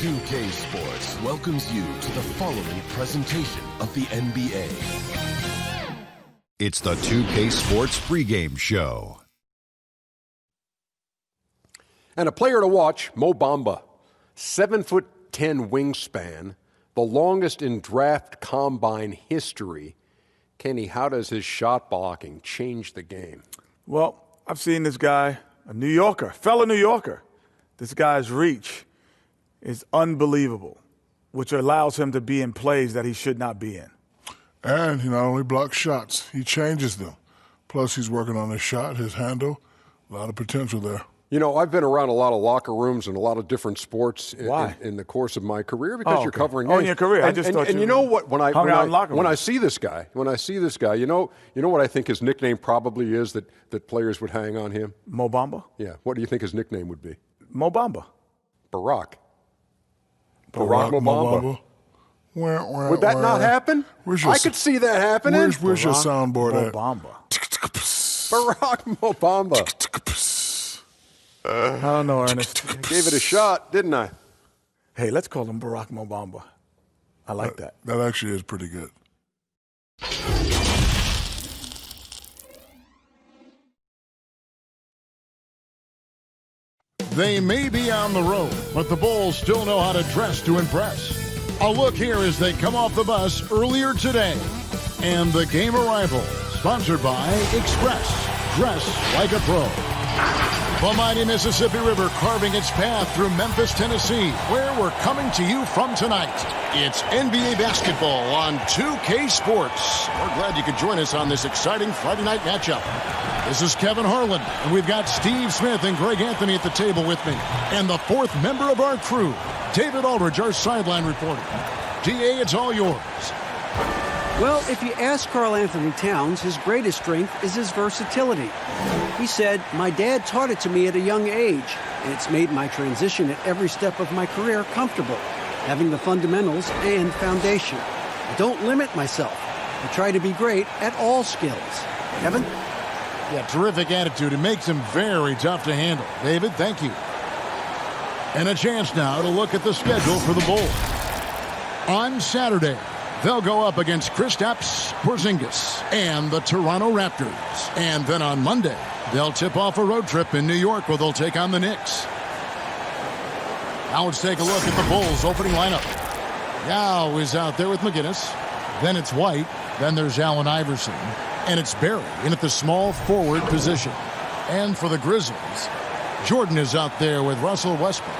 2K Sports welcomes you to the following presentation of the NBA. It's the 2K Sports pregame show. And a player to watch, Mo Bamba. 7'10" wingspan, the longest in draft combine history. Kenny, how does his shot blocking change the game? Well, I've seen this guy, a New Yorker, fellow New Yorker. This guy's reach is unbelievable, which allows him to be in plays that he should not be in. And he not only blocks shots, he changes them. Plus, he's working on his shot, his handle. A lot of potential there. You know, I've been around a lot of locker rooms and a lot of different sports in the course of my career because you're covering games. Oh, in your career. And, I just thought you know what? When I see this guy, you know what I think his nickname probably is that players would hang on him? Mo Bamba? Yeah. What do you think his nickname would be? Mo Bamba. Barack Mo Bamba. Would that not happen? I could see that happening. Where's your soundboard at? Bamba. Barack Mo Bamba. I don't know, Ernest. Gave it a shot, didn't I? Hey, let's call him Barack Mo Bamba. I like that. That actually is pretty good. They may be on the road, but the Bulls still know how to dress to impress. A look here as they come off the bus earlier today. And the game arrival, sponsored by Express. Dress like a pro. The mighty Mississippi River carving its path through Memphis, Tennessee, where we're coming to you from tonight. It's NBA basketball on 2K Sports. We're glad you could join us on this exciting Friday night matchup. This is Kevin Harlan, and we've got Steve Smith and Greg Anthony at the table with me. And the fourth member of our crew, David Aldridge, our sideline reporter. DA, it's all yours. Well, if you ask Karl Anthony Towns, his greatest strength is his versatility. He said, "My dad taught it to me at a young age, and it's made my transition at every step of my career comfortable, having the fundamentals and foundation. I don't limit myself. I try to be great at all skills." Kevin? Yeah, terrific attitude. It makes him very tough to handle. David, thank you. And a chance now to look at the schedule for the Bulls. On Saturday, they'll go up against Kristaps Porzingis and the Toronto Raptors. And then on Monday, they'll tip off a road trip in New York where they'll take on the Knicks. Now let's take a look at the Bulls' opening lineup. Yao is out there with McGinnis. Then it's White. Then there's Allen Iverson. And it's Barry in at the small forward position. And for the Grizzlies, Jordan is out there with Russell Westbrook.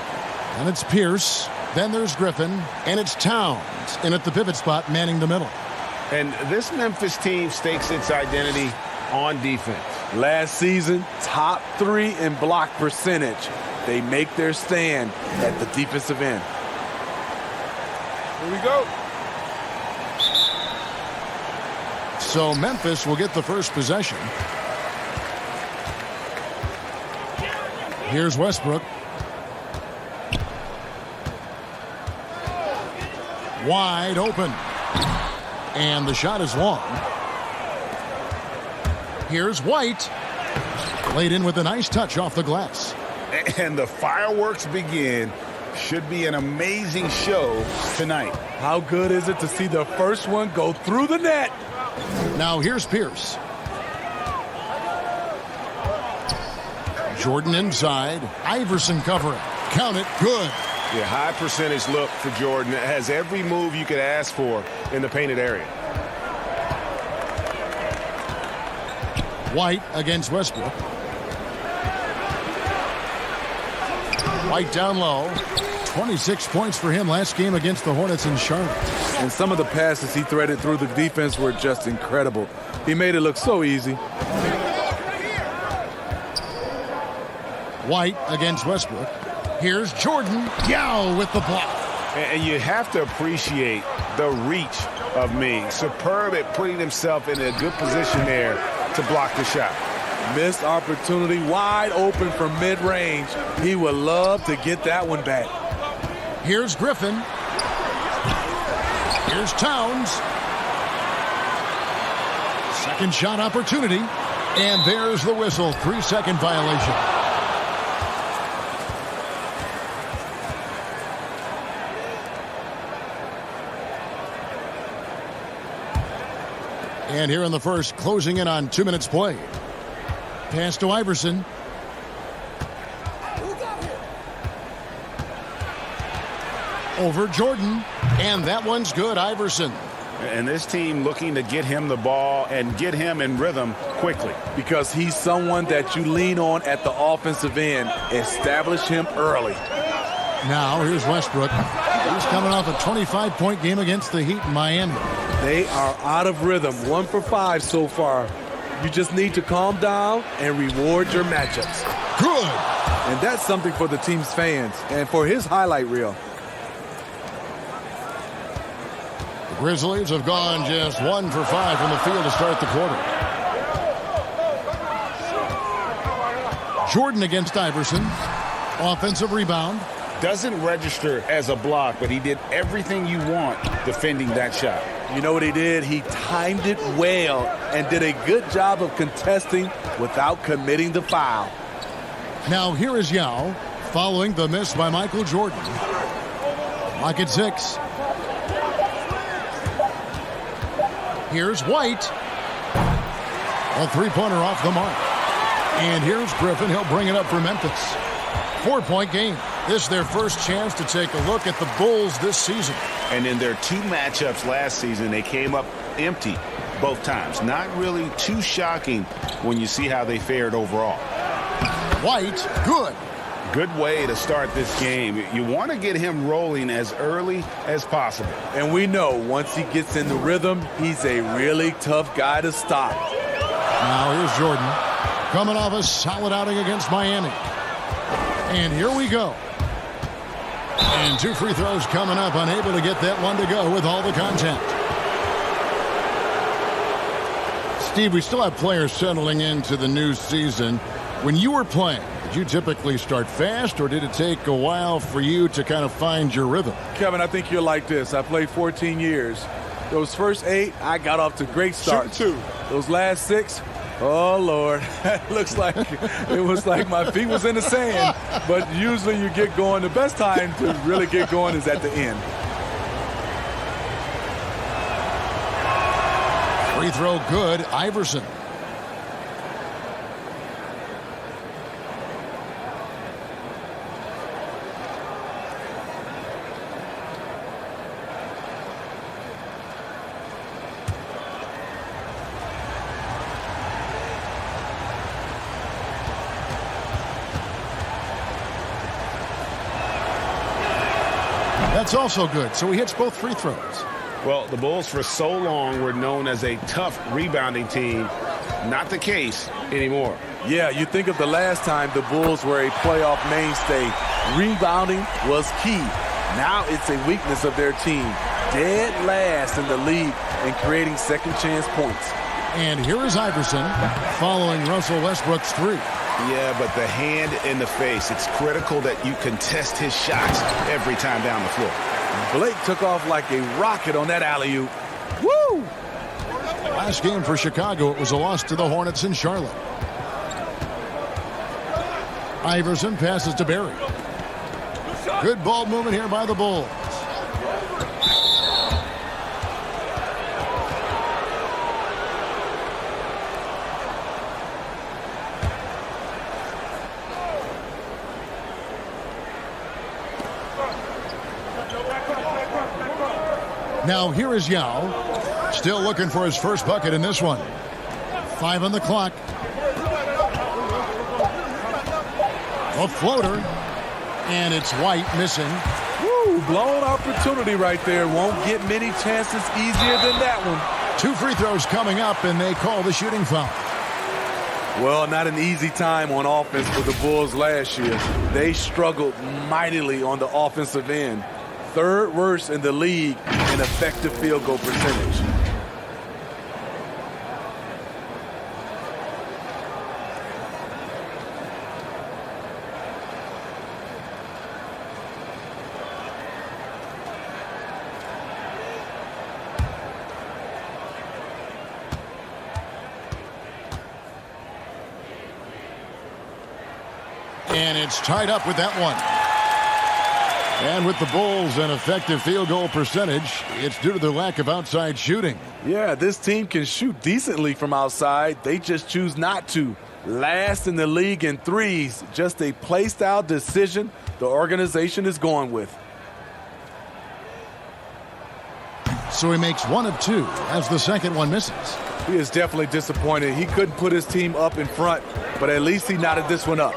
And it's Pierce. Then there's Griffin. And it's Towns in at the pivot spot manning the middle. And this Memphis team stakes its identity on defense. Last season, top 3 in block percentage. They make their stand at the defensive end. Here we go. So Memphis will get the first possession. Here's Westbrook. Wide open. And the shot is long. Here's White. Laid in with a nice touch off the glass. And the fireworks begin. Should be an amazing show tonight. How good is it to see the first one go through the net? Now here's Pierce. Jordan inside. Iverson covering. Count it. Good. Yeah, high percentage look for Jordan. It has every move you could ask for in the painted area. White against Westbrook. White down low. 26 points for him last game against the Hornets in Charlotte. And some of the passes he threaded through the defense were just incredible. He made it look so easy. White against Westbrook. Here's Jordan. Yao with the block. And you have to appreciate the reach of Ming. Superb at putting himself in a good position there to block the shot. Missed opportunity, wide open from mid-range. He would love to get that one back. Here's Griffin. Here's Towns. Second shot opportunity. And there's the whistle. 3-second violation. And here in the first, closing in on 2 minutes play. Pass to Iverson. Over Jordan. And that one's good, Iverson. And this team looking to get him the ball and get him in rhythm quickly. Because he's someone that you lean on at the offensive end. Establish him early. Now here's Westbrook. He's coming off a 25-point game against the Heat in Miami. They are out of rhythm. 1 for 5 so far. You just need to calm down and reward your matchups. Good. And that's something for the team's fans and for his highlight reel. The Grizzlies have gone just 1 for 5 from the field to start the quarter. Jordan against Iverson. Offensive rebound. Doesn't register as a block, but he did everything you want defending that shot. You know what he did? He timed it well and did a good job of contesting without committing the foul. Now here is Yao following the miss by Michael Jordan. Lock at 6. Here's White. A three-pointer off the mark. And here's Griffin. He'll bring it up for Memphis. 4-point game. This is their first chance to take a look at the Bulls this season. And in their 2 matchups last season, they came up empty both times. Not really too shocking when you see how they fared overall. White, good. Good way to start this game. You want to get him rolling as early as possible. And we know once he gets in the rhythm, he's a really tough guy to stop. Now here's Jordan coming off a solid outing against Miami. And here we go. And 2 free throws coming up, unable to get that one to go with all the contact. Steve, we still have players settling into the new season. When you were playing, did you typically start fast, or did it take a while for you to kind of find your rhythm? Kevin, I think you're like this. I played 14 years. Those first 8, I got off to great starts. Those last 6, oh, Lord, it was like my feet was in the sand. But usually you get going. The best time to really get going is at the end. Free throw good, Iverson. That's also good. So he hits both free throws. Well, the Bulls for so long were known as a tough rebounding team. Not the case anymore. Yeah, you think of the last time the Bulls were a playoff mainstay. Rebounding was key. Now it's a weakness of their team. Dead last in the league in creating second chance points. And here is Iverson following Russell Westbrook's 3. Yeah, but the hand in the face, it's critical that you contest his shots every time down the floor. Blake took off like a rocket on that alley-oop. Woo! Last game for Chicago, it was a loss to the Hornets in Charlotte. Iverson passes to Barry. Good ball movement here by the Bulls. Now here is Yao, still looking for his first bucket in this one. 5 on the clock. A floater, and it's White missing. Woo, blown opportunity right there. Won't get many chances easier than that one. 2 free throws coming up, and they call the shooting foul. Well, not an easy time on offense for the Bulls last year. They struggled mightily on the offensive end. 3rd worst in the league in effective field goal percentage. And it's tied up with that one. And with the Bulls an effective field goal percentage, it's due to their lack of outside shooting. Yeah, this team can shoot decently from outside. They just choose not to. Last in the league in threes. Just a play-style decision the organization is going with. So he makes 1 of 2 as the second one misses. He is definitely disappointed. He couldn't put his team up in front, but at least he knotted this one up.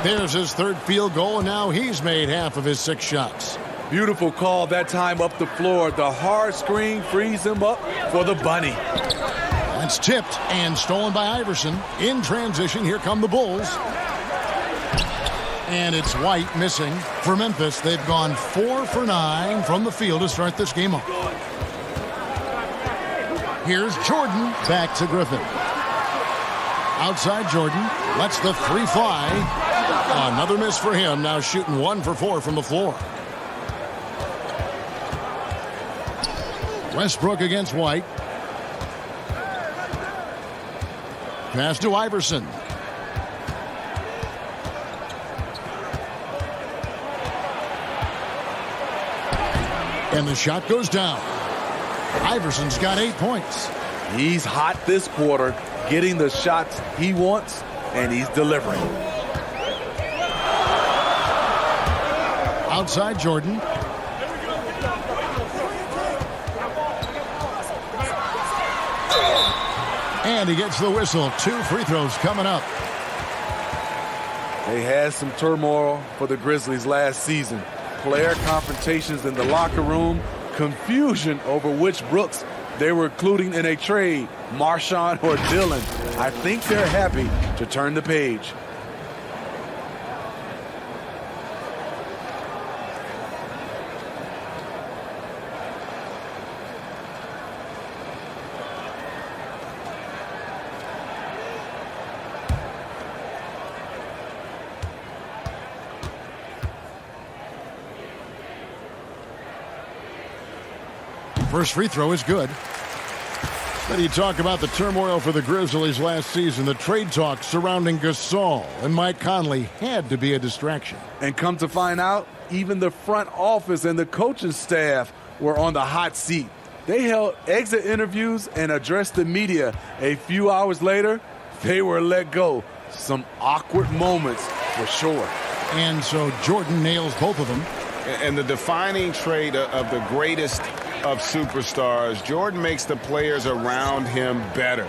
There's his third field goal, and now he's made half of his 6 shots. Beautiful call that time up the floor. The hard screen frees him up for the bunny. It's tipped and stolen by Iverson. In transition, here come the Bulls. And it's White missing. For Memphis, they've gone 4 for 9 from the field to start this game off. Here's Jordan back to Griffin. Outside Jordan, lets the 3 fly. Another miss for him, now shooting 1 for 4 from the floor. Westbrook against White. Pass to Iverson. And the shot goes down. Iverson's got 8 points. He's hot this quarter, getting the shots he wants, and he's delivering. Outside Jordan. And he gets the whistle. 2 free throws coming up. They had some turmoil for the Grizzlies last season. Player confrontations in the locker room, confusion over which Brooks they were including in a trade, Marshawn or Dillon. I think they're happy to turn the page. First free throw is good. Then you talk about the turmoil for the Grizzlies last season. The trade talk surrounding Gasol and Mike Conley had to be a distraction. And come to find out, even the front office and the coaching staff were on the hot seat. They held exit interviews and addressed the media. A few hours later, they were let go. Some awkward moments for sure. And so Jordan nails both of them. And the defining trait of the greatest of superstars, Jordan makes the players around him better,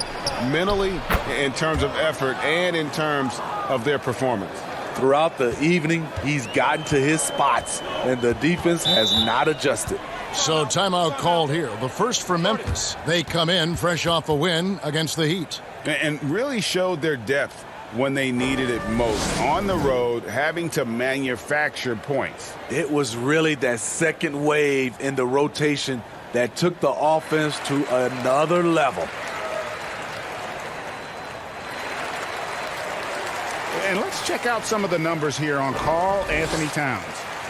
mentally, in terms of effort, and in terms of their performance. Throughout the evening, he's gotten to his spots, and the defense has not adjusted. So timeout called here. The first for Memphis. They come in fresh off a win against the Heat. And really showed their depth when they needed it most. On the road, having to manufacture points. It was really that second wave in the rotation that took the offense to another level. And let's check out some of the numbers here on Karl Anthony Towns.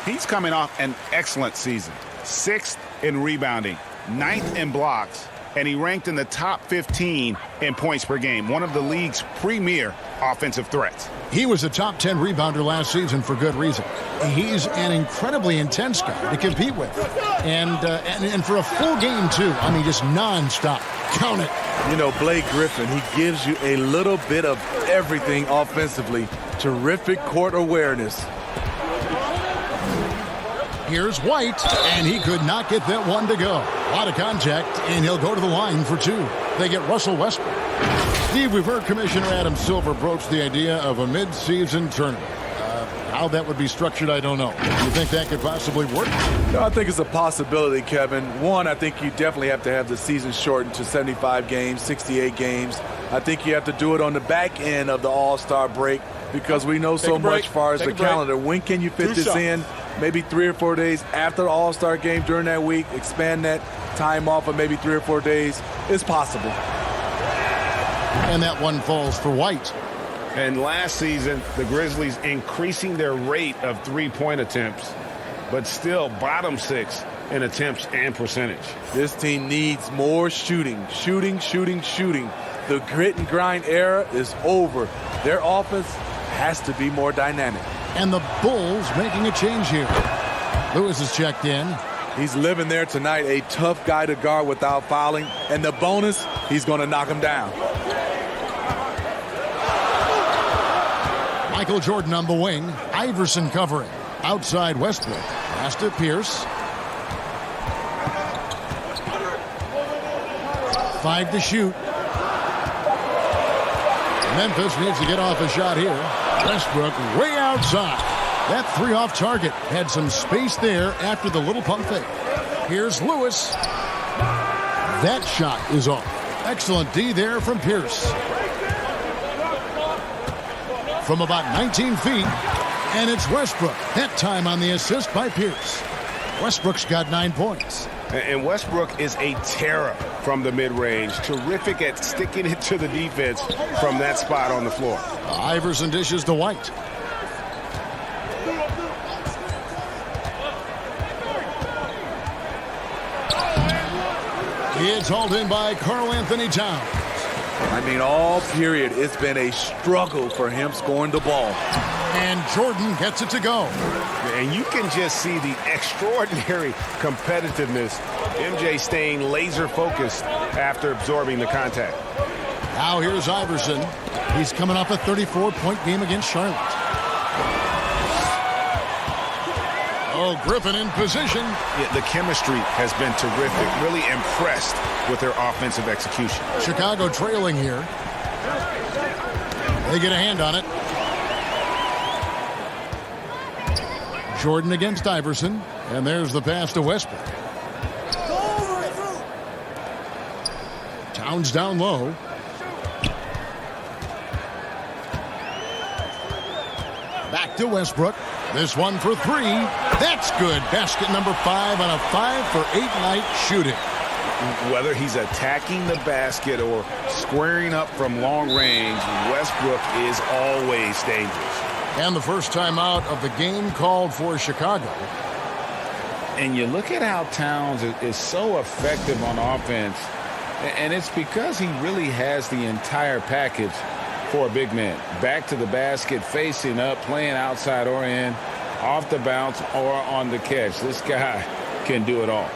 He's coming off an excellent season. 6th in rebounding, 9th in blocks, and he ranked in the top 15 in points per game, one of the league's premier offensive threats. He was a top 10 rebounder last season for good reason. He's an incredibly intense guy to compete with. And for a full game, too. I mean, just nonstop. Count it. You know, Blake Griffin, he gives you a little bit of everything offensively. Terrific court awareness. Here's White, and he could not get that one to go. A lot of contact, and he'll go to the line for 2. They get Russell Westbrook. Steve, we've heard Commissioner Adam Silver broach the idea of a mid-season tournament. How that would be structured, I don't know. Do you think that could possibly work? No, I think it's a possibility, Kevin. One, I think you definitely have to have the season shortened to 75 games, 68 games. I think you have to do it on the back end of the All-Star break because we know so much as far as the calendar. When can you fit this in? Maybe 3 or 4 days after the All-Star game during that week. Expand that time off of maybe 3 or 4 days. It's possible. And that one falls for White. And last season, the Grizzlies increasing their rate of three-point attempts, but still bottom 6 in attempts and percentage. This team needs more shooting. Shooting. The grit and grind era is over. Their offense has to be more dynamic. And the Bulls making a change here. Lewis is checked in. He's living there tonight, a tough guy to guard without fouling. And the bonus, he's going to knock him down. Michael Jordan on the wing. Iverson covering. Outside Westbrook. Pass to Pierce. 5 to shoot. Memphis needs to get off a shot here. Westbrook way outside. That 3 off target. Had some space there after the little pump fake. Here's Lewis. That shot is off. Excellent D there from Pierce. From about 19 feet. And it's Westbrook. That time on the assist by Pierce. Westbrook's got 9 points. And Westbrook is a terror from the mid-range. Terrific at sticking it to the defense from that spot on the floor. Iverson dishes to White. It's hauled in by Karl Anthony Towns. I mean, all period, it's been a struggle for him scoring the ball. And Jordan gets it to go. And you can just see the extraordinary competitiveness. MJ staying laser focused after absorbing the contact. Now here's Iverson. He's coming off a 34-point game against Charlotte. Oh, Griffin in position. Yeah, the chemistry has been terrific. Really impressed with their offensive execution. Chicago trailing here. They get a hand on it. Jordan against Iverson. And there's the pass to Westbrook. Towns down low. Back to Westbrook. This one for 3. That's good. Basket number 5 on a 5-for-8 night shooting. Whether he's attacking the basket or squaring up from long range, Westbrook is always dangerous. And the first time out of the game called for Chicago. And you look at how Towns is so effective on offense, and it's because he really has the entire package for a big man. Back to the basket, facing up, playing outside or in, off the bounce or on the catch. This guy can do it all.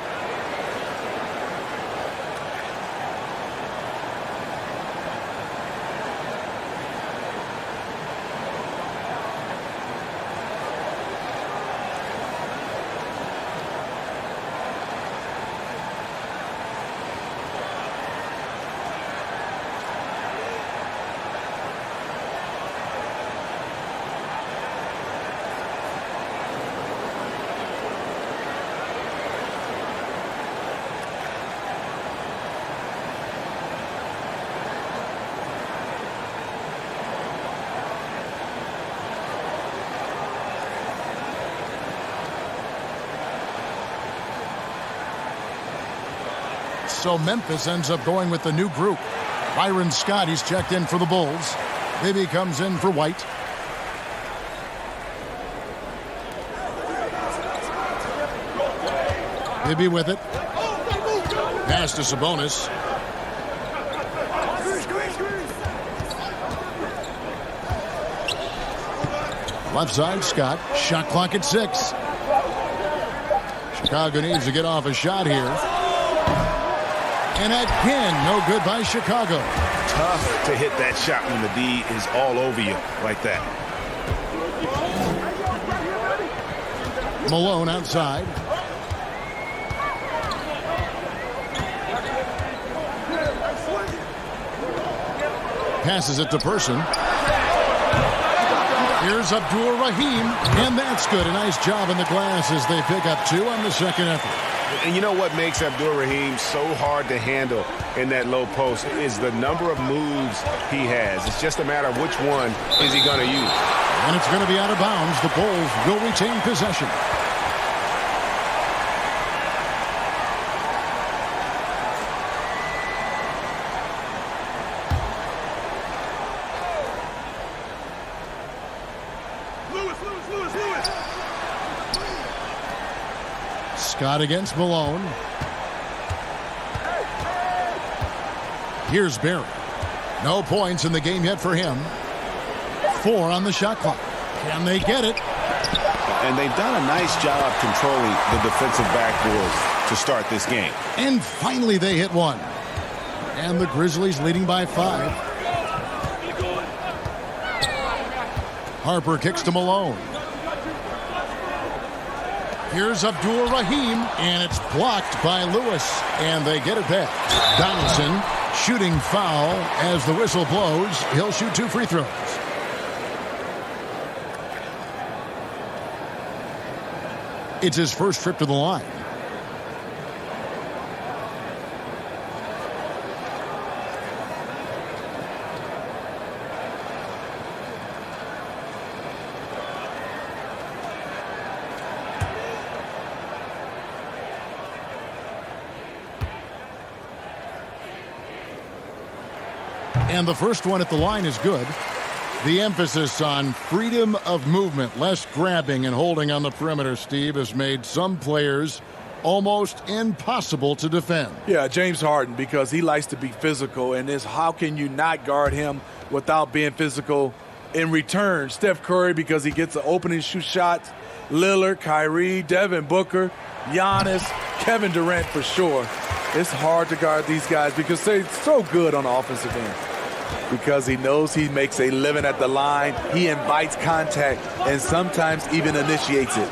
So Memphis ends up going with the new group. Byron Scott, he's checked in for the Bulls. Bibby comes in for White. Bibby with it. Pass to Sabonis. Left side, Scott. Shot clock at 6. Chicago needs to get off a shot here. And again, no good by Chicago. Tough to hit that shot when the D is all over you like that. Malone outside. Passes it to Person. Here's Abdul-Rahim, and that's good. A nice job in the glass as they pick up 2 on the second effort. And you know what makes Abdul-Rahim so hard to handle in that low post is the number of moves he has. It's just a matter of which one is he going to use. And it's going to be out of bounds. The Bulls will retain possession. Scott against Malone. Here's Barry. No points in the game yet for him. 4 on the shot clock. Can they get it? And they've done a nice job controlling the defensive backboards to start this game. And finally they hit one. And the Grizzlies leading by 5. Harper kicks to Malone. Here's Abdul Rahim, and it's blocked by Lewis. And they get it back. Donaldson shooting foul as the whistle blows. He'll shoot 2 free throws. It's his first trip to the line. And the first one at the line is good. The emphasis on freedom of movement, less grabbing and holding on the perimeter, Steve, has made some players almost impossible to defend. Yeah, James Harden, because he likes to be physical, and it's how can you not guard him without being physical? In return, Steph Curry, because he gets the opening shoot shots. Lillard, Kyrie, Devin Booker, Giannis, Kevin Durant for sure. It's hard to guard these guys because they're so good on the offensive end. Because he knows he makes a living at the line. He invites contact and sometimes even initiates it.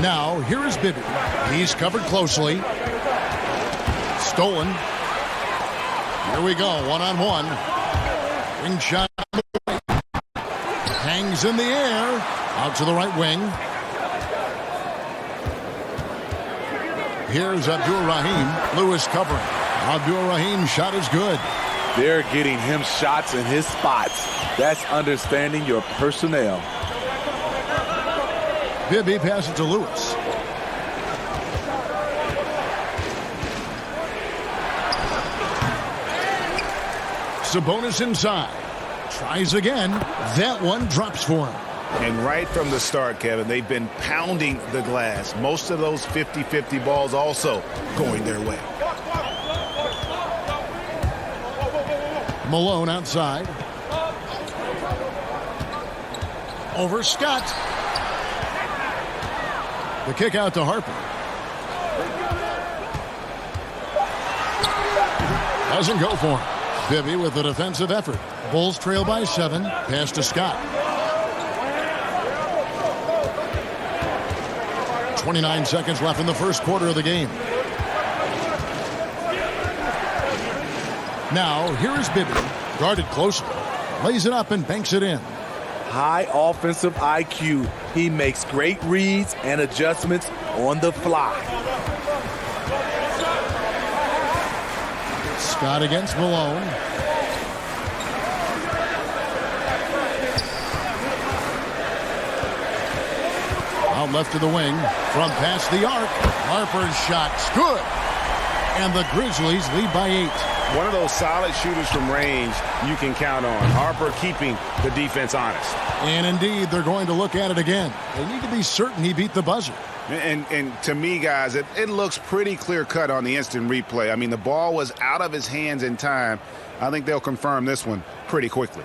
Now, here is Bibby. He's covered closely. Stolen. Here we go, one-on-one. Ring shot. Hangs in the air. Out to the right wing. Here's Abdul Rahim. Lewis covering. Abdul Rahim's shot is good. They're getting him shots in his spots. That's understanding your personnel. Bibby passes to Lewis. Sabonis inside. Tries again. That one drops for him. And right from the start, Kevin, they've been pounding the glass. Most of those 50-50 balls also going their way. Malone outside. Over Scott. The kick out to Harper. Doesn't go for him. Bibby with a defensive effort. Bulls trail by 7. Pass to Scott. 29 seconds left in the first quarter of the game. Now, here is Bibby, guarded closely, lays it up and banks it in. High offensive IQ. He makes great reads and adjustments on the fly. Scott against Malone. Out left to the wing, from past the arc. Harper's shot's good. And the Grizzlies lead by 8. One of those solid shooters from range you can count on. Harper keeping the defense honest. And indeed, they're going to look at it again. They need to be certain he beat the buzzer. And to me, guys, it looks pretty clear-cut on the instant replay. I mean, the ball was out of his hands in time. I think they'll confirm this one pretty quickly.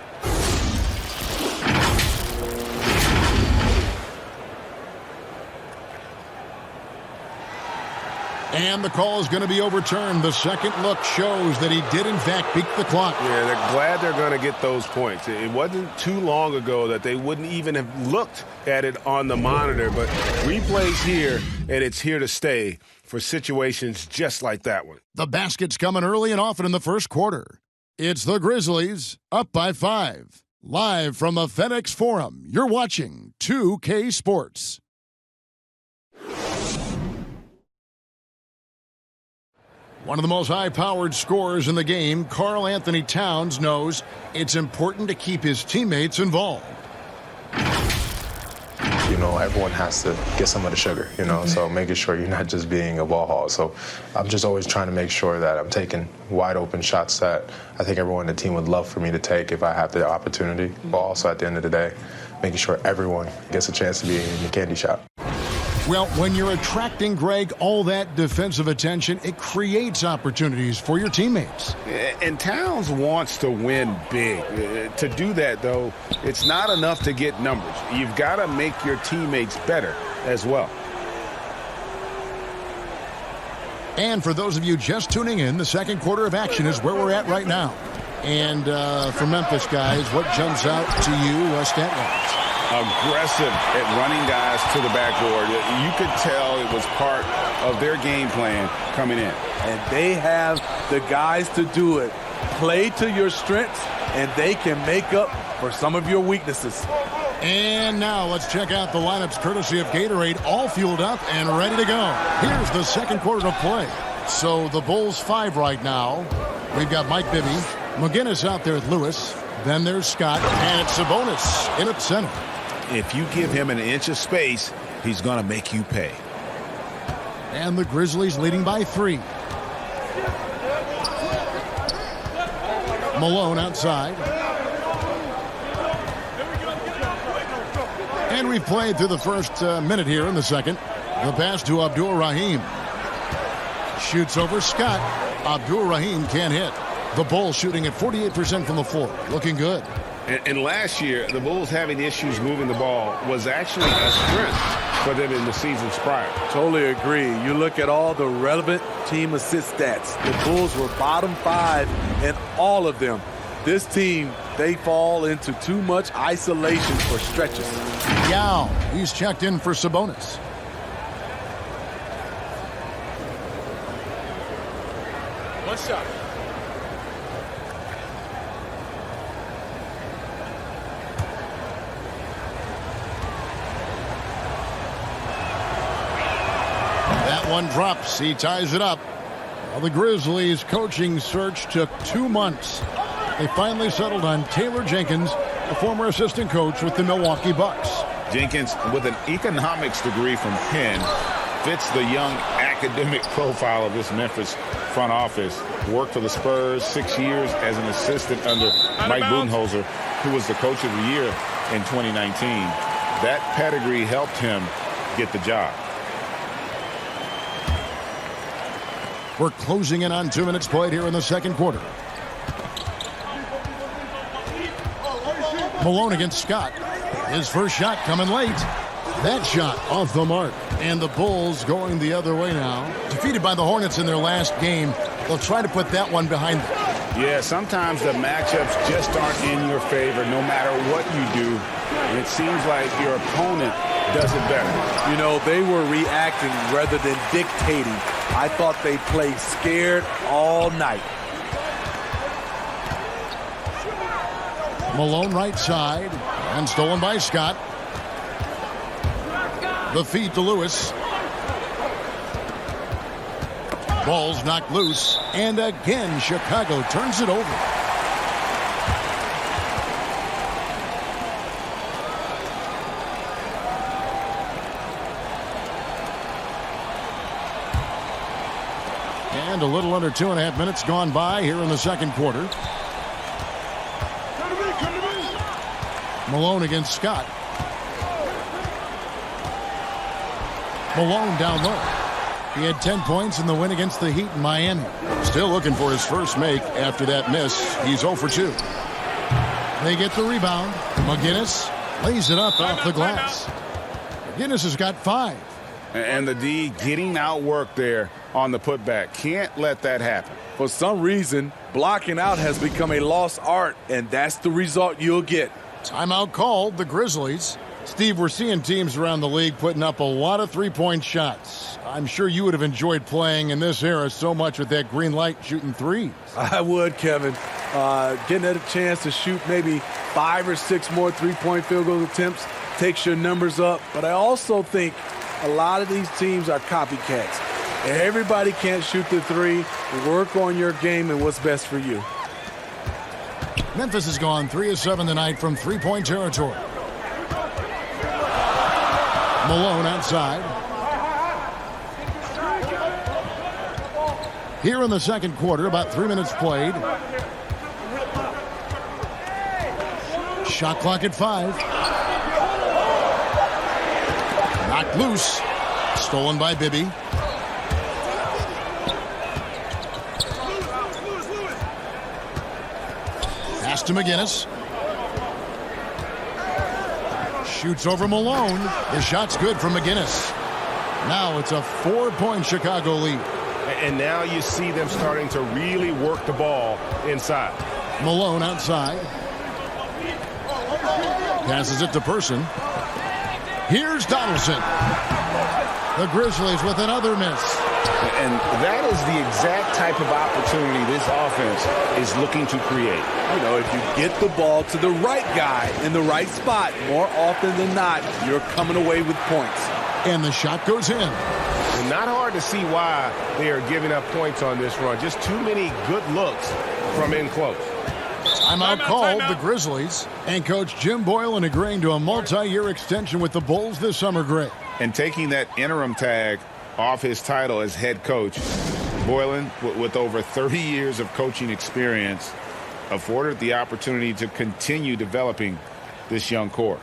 And the call is going to be overturned. The second look shows that he did, in fact, beat the clock. Yeah, they're glad they're going to get those points. It wasn't too long ago that they wouldn't even have looked at it on the monitor, but replay's here, and it's here to stay for situations just like that one. The basket's coming early and often in the first quarter. It's the Grizzlies up by 5. Live from the FedEx Forum, you're watching 2K Sports. One of the most high-powered scorers in the game, Karl Anthony Towns, knows it's important to keep his teammates involved. You know, everyone has to get some of the sugar, you know, so making sure you're not just being a ball hog. So I'm just always trying to make sure that I'm taking wide-open shots that I think everyone on the team would love for me to take if I have the opportunity. But also, at the end of the day, making sure everyone gets a chance to be in the candy shop. Well, when you're attracting, Greg, all that defensive attention, it creates opportunities for your teammates. And Towns wants to win big. To do that, though, it's not enough to get numbers. You've got to make your teammates better as well. And for those of you just tuning in, the second quarter of action is where we're at right now. And for Memphis, guys, what jumps out to you stat-wise? Aggressive at running guys to the backboard. You could tell it was part of their game plan coming in. And they have the guys to do it. Play to your strengths, and they can make up for some of your weaknesses. And now let's check out the lineups courtesy of Gatorade, all fueled up and ready to go. Here's the second quarter of play. So the Bulls 5 right now. We've got Mike Bibby, McGinnis out there with Lewis. Then there's Scott, and it's Sabonis in at center. If you give him an inch of space, he's going to make you pay. And the Grizzlies leading by 3. Malone outside. And we've played through the first minute here in the second. The pass to Abdul Rahim. Shoots over Scott. Abdul Rahim can't hit. The Bulls shooting at 48% from the floor. Looking good. And last year, the Bulls having issues moving the ball was actually a strength for them in the seasons prior. Totally agree. You look at all the relevant team assist stats. The Bulls were bottom 5 in all of them. This team, they fall into too much isolation for stretches. Yao, he's checked in for Sabonis. One shot. That one drops. He ties it up. Well, the Grizzlies' coaching search took 2 months. They finally settled on Taylor Jenkins, a former assistant coach with the Milwaukee Bucks. Jenkins, with an economics degree from Penn, fits the young academic profile of this Memphis front office. Worked for the Spurs 6 years as an assistant under Mike Budenholzer, who was the coach of the year in 2019. That pedigree helped him get the job. We're closing in on 2 minutes played here in the second quarter. Malone against Scott. His first shot coming late. That shot off the mark. And the Bulls going the other way now. Defeated by the Hornets in their last game. They'll try to put that one behind them. Yeah, sometimes the matchups just aren't in your favor no matter what you do. And it seems like your opponent does it better. You know, they were reacting rather than dictating. I thought they played scared all night. Malone right side. And stolen by Scott. The feed to Lewis. Ball's knocked loose. And again, Chicago turns it over. And a little under 2.5 minutes gone by here in the second quarter. Malone against Scott. Malone down low. He had 10 points in the win against the Heat in Miami. Still looking for his first make after that miss. He's 0 for 2. They get the rebound. McGinnis lays it up off the glass. McGinnis has got 5. And the D getting outworked there on the putback. Can't let that happen. For some reason, blocking out has become a lost art, and that's the result you'll get. Timeout called, the Grizzlies. Steve, we're seeing teams around the league putting up a lot of three-point shots. I'm sure you would have enjoyed playing in this era so much with that green light shooting threes. I would, Kevin. Getting a chance to shoot maybe 5 or 6 more three-point field goal attempts takes your numbers up. But I also think a lot of these teams are copycats. Everybody can't shoot the three. Work on your game and what's best for you. Memphis has gone 3 of 7 tonight from three-point territory. Malone outside. Here in the second quarter, about 3 minutes played. Shot clock at 5. Knocked loose. Stolen by Bibby. Pass to McGinnis. Shoots over Malone. The shot's good from McGinnis. Now it's a 4-point Chicago lead. And now you see them starting to really work the ball inside. Malone outside. Passes it to Person. Here's Donaldson. The Grizzlies with another miss. And that is the exact type of opportunity this offense is looking to create. You know, if you get the ball to the right guy in the right spot, more often than not, you're coming away with points. And the shot goes in. And not hard to see why they are giving up points on this run. Just too many good looks from in close. Timeout called the Grizzlies. And Coach Jim Boylan agreeing to a multi-year extension with the Bulls this summer, Greg. And taking that interim tag off his title as head coach, Boylan, with over 30 years of coaching experience, afforded the opportunity to continue developing this young core.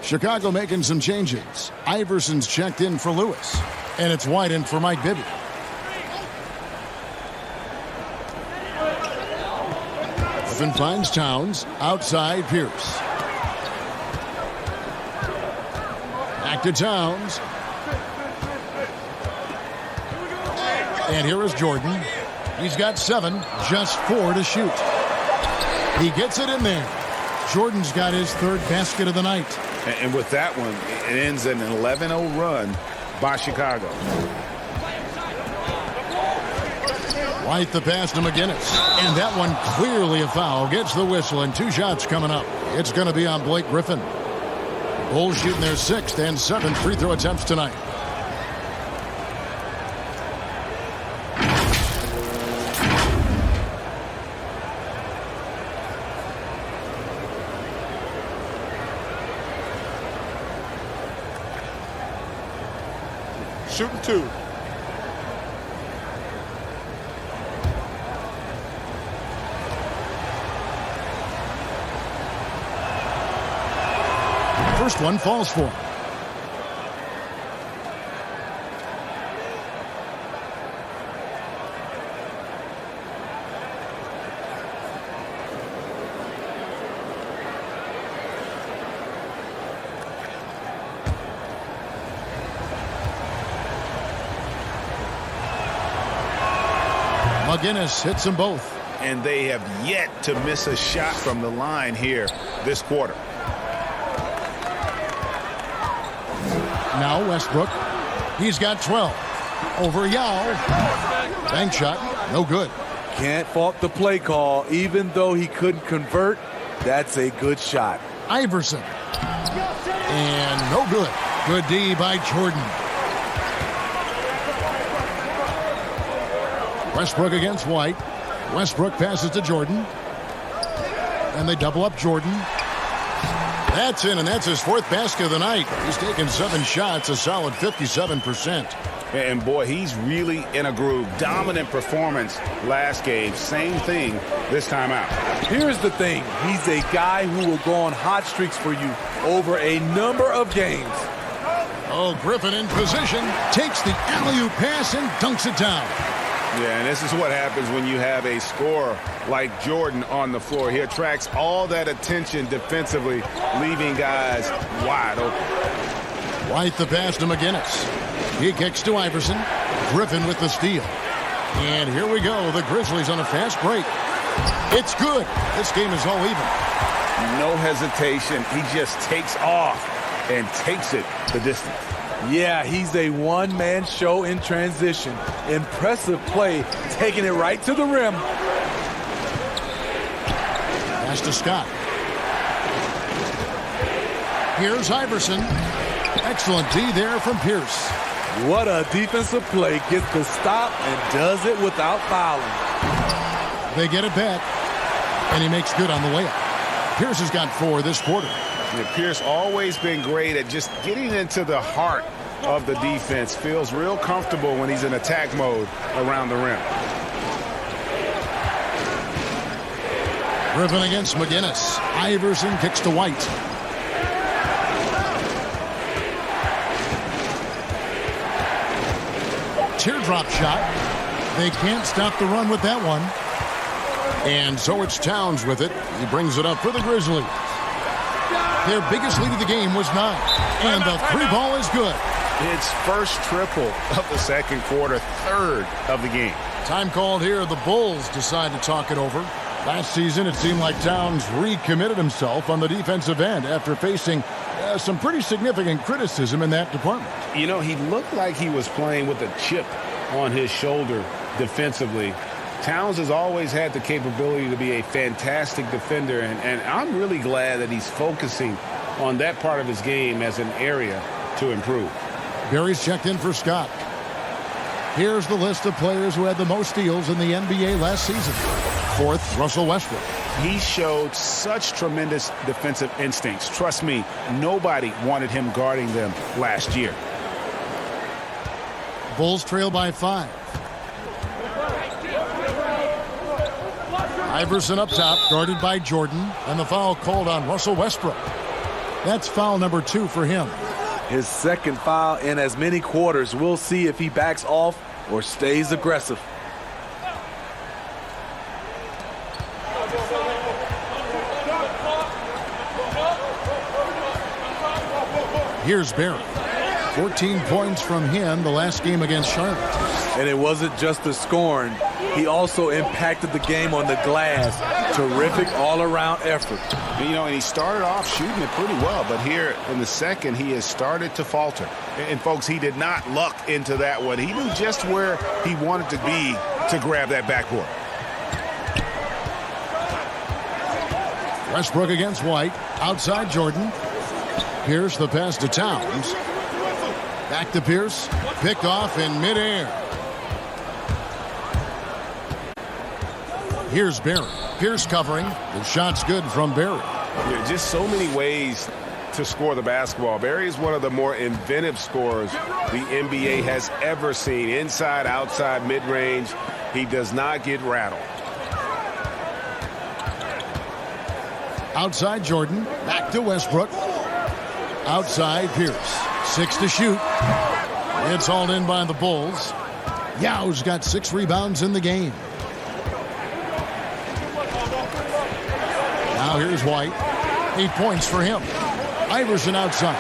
Chicago making some changes. Iverson's checked in for Lewis. And it's White in for Mike Bibby. Griffin finds Towns. Outside Pierce. Back to Towns. And here is Jordan. He's got 7, just 4 to shoot. He gets it in there. Jordan's got his 3rd basket of the night. And with that one, it ends in an 11-0 run by Chicago. White the pass to McGinnis. And that one clearly a foul. Gets the whistle and 2 shots coming up. It's going to be on Blake Griffin. Bulls shooting their 6th and 7th free throw attempts tonight. Shooting 2. First one falls for him. McGinnis hits them both. And they have yet to miss a shot from the line here this quarter. Now Westbrook. He's got 12. Over Yao. Bank shot. No good. Can't fault the play call. Even though he couldn't convert, that's a good shot. Iverson. And no good. Good D by Jordan. Westbrook against White. Westbrook passes to Jordan. And they double up Jordan. That's in, and that's his 4th basket of the night. He's taken 7 shots, a solid 57%. And boy, he's really in a groove. Dominant performance last game. Same thing this time out. Here's the thing. He's a guy who will go on hot streaks for you over a number of games. Oh, Griffin in position. Takes the alley-oop pass and dunks it down. Yeah, and this is what happens when you have a scorer like Jordan on the floor. He attracts all that attention defensively, leaving guys wide open. White the pass to McGinnis. He kicks to Iverson. Griffin with the steal. And here we go. The Grizzlies on a fast break. It's good. This game is all even. No hesitation. He just takes off and takes it the distance. Yeah, he's a one-man show in transition. Impressive play, taking it right to the rim. Pass to Scott. Here's Iverson. Excellent D there from Pierce. What a defensive play. Gets the stop and does it without fouling. They get it back, and he makes good on the layup. Pierce has got 4 this quarter. Yeah, Pierce always been great at just getting into the heart of the defense. Feels real comfortable when he's in attack mode around the rim. Griffin against McGinnis. Iverson kicks to White. Teardrop shot. They can't stop the run with that one. And so it's Towns with it. He brings it up for the Grizzlies. Their biggest lead of the game was 9. And the 3-ball is good. It's first triple of the second quarter, third of the game. Time called here. The Bulls decide to talk it over. Last season, it seemed like Towns recommitted himself on the defensive end after facing some pretty significant criticism in that department. You know, he looked like he was playing with a chip on his shoulder defensively. Towns has always had the capability to be a fantastic defender, and I'm really glad that he's focusing on that part of his game as an area to improve. Barry's checked in for Scott. Here's the list of players who had the most steals in the NBA last season. 4th, Russell Westbrook. He showed such tremendous defensive instincts. Trust me, nobody wanted him guarding them last year. Bulls trail by 5. Iverson up top, guarded by Jordan, and the foul called on Russell Westbrook. That's foul number 2 for him. His second foul in as many quarters. We'll see if he backs off or stays aggressive. Here's Barry. 14 points from him the last game against Charlotte. And it wasn't just the scoring. He also impacted the game on the glass. Terrific all-around effort. You know, and he started off shooting it pretty well, but here in the second, he has started to falter. And folks, he did not luck into that one. He knew just where he wanted to be to grab that backboard. Westbrook against White. Outside Jordan. Pierce the pass to Towns. Back to Pierce. Picked off in midair. Here's Barry. Pierce covering. The shot's good from Barry. Yeah, just so many ways to score the basketball. Barry is one of the more inventive scorers the NBA has ever seen. Inside, outside, mid-range. He does not get rattled. Outside Jordan. Back to Westbrook. Outside Pierce. 6 to shoot. It's hauled in by the Bulls. Yao's got 6 rebounds in the game. Now here's White. 8 points for him. Iverson outside.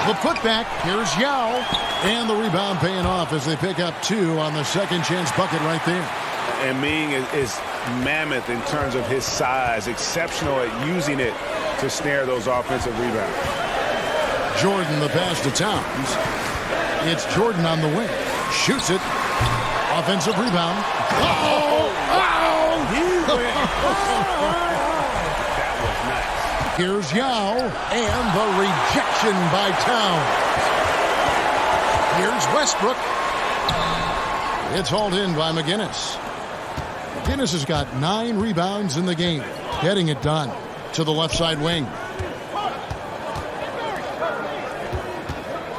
The putback. Here's Yao. And the rebound paying off as they pick up 2 on the second chance bucket right there. And Ming is mammoth in terms of his size. Exceptional at using it to snare those offensive rebounds. Jordan the pass to Towns. It's Jordan on the wing. Shoots it. Offensive rebound. Uh-oh! Uh-oh! That was nice. Here's Yao. And the rejection by Towns. Here's Westbrook. It's hauled in by McGinnis. McGinnis has got 9 rebounds in the game. Getting it done to the left side wing.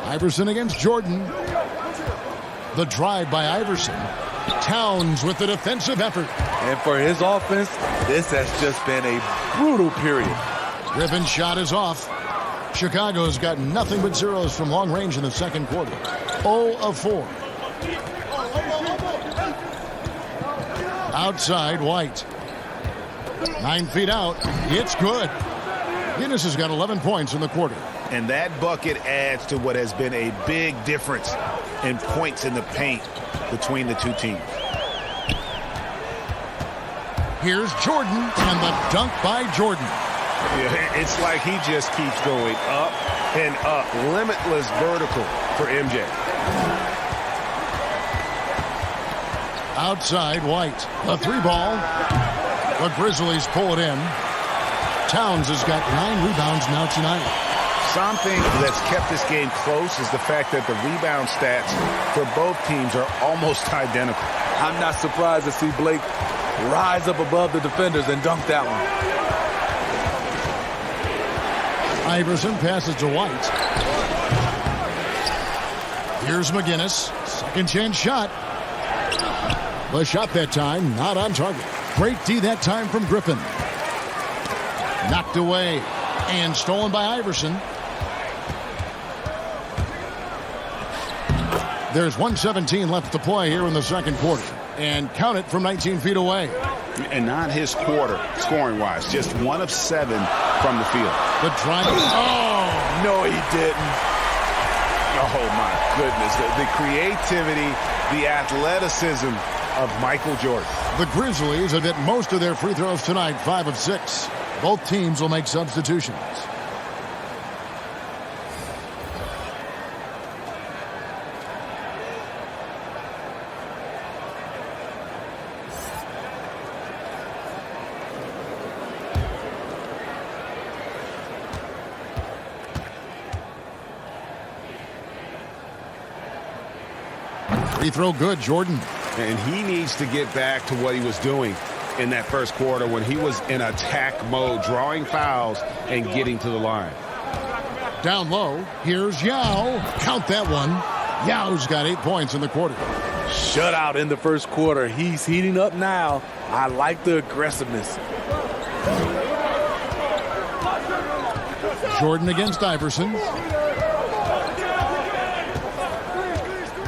Iverson against Jordan. The drive by Iverson. Towns with the defensive effort. And for his offense, this has just been a brutal period. Griffin's shot is off. Chicago's got nothing but zeros from long range in the second quarter. 0 of 4. Outside White. 9 feet out. It's good. Guinness has got 11 points in the quarter. And that bucket adds to what has been a big difference in points in the paint between the two teams. Here's Jordan, and the dunk by Jordan. Yeah, it's like he just keeps going up and up. Limitless vertical for MJ. Outside, White. The 3-ball. The Grizzlies pull it in. Towns has got 9 rebounds now tonight. Something that's kept this game close is the fact that the rebound stats for both teams are almost identical. I'm not surprised to see Blake rise up above the defenders and dunk that one. Iverson passes to White. Here's McGinnis. Second chance shot. The shot that time, not on target. Great D that time from Griffin. Knocked away and stolen by Iverson. There's 1:17 left to play here in the second quarter. And count it from 19 feet away. And not his quarter, scoring-wise. Just 1 of 7 from the field. The drive. Oh! No, he didn't. Oh, my goodness. The creativity, the athleticism of Michael Jordan. The Grizzlies have hit most of their free throws tonight, 5 of 6. Both teams will make substitutions. Free throw good, Jordan. And he needs to get back to what he was doing in that first quarter when he was in attack mode, drawing fouls and getting to the line. Down low, here's Yao. Count that one. Yao's got 8 points in the quarter. Shutout in the first quarter. He's heating up now. I like the aggressiveness. Jordan against Iverson.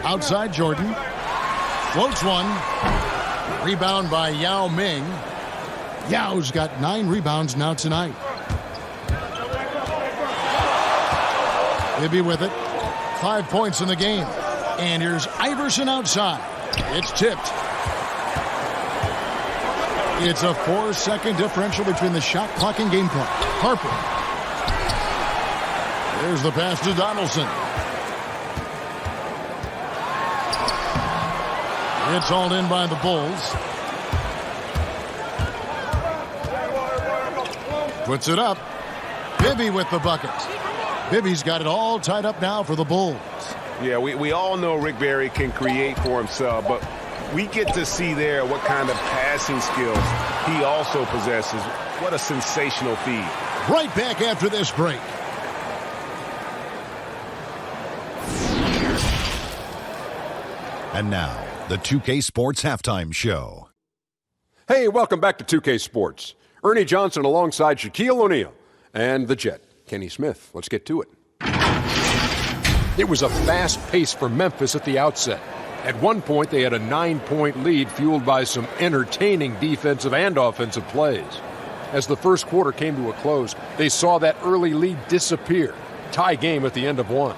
Outside Jordan. Floats one. Rebound by Yao Ming. Yao's got 9 rebounds now tonight. Bibby with it. 5 points in the game. And here's Iverson outside. It's tipped. It's a 4-second differential between the shot clock and game clock. Harper. There's the pass to Donaldson. It's all in by the Bulls. Puts it up. Bibby with the bucket. Bibby's got it all tied up now for the Bulls. Yeah, we all know Rick Barry can create for himself, but we get to see there what kind of passing skills he also possesses. What a sensational feed. Right back after this break. And now, the 2K Sports Halftime Show. Hey, welcome back to 2K Sports. Ernie Johnson alongside Shaquille O'Neal and the Jet, Kenny Smith. Let's get to it. It was a fast pace for Memphis at the outset. At one point, they had a 9-point lead fueled by some entertaining defensive and offensive plays. As the first quarter came to a close, they saw that early lead disappear. Tie game at the end of one.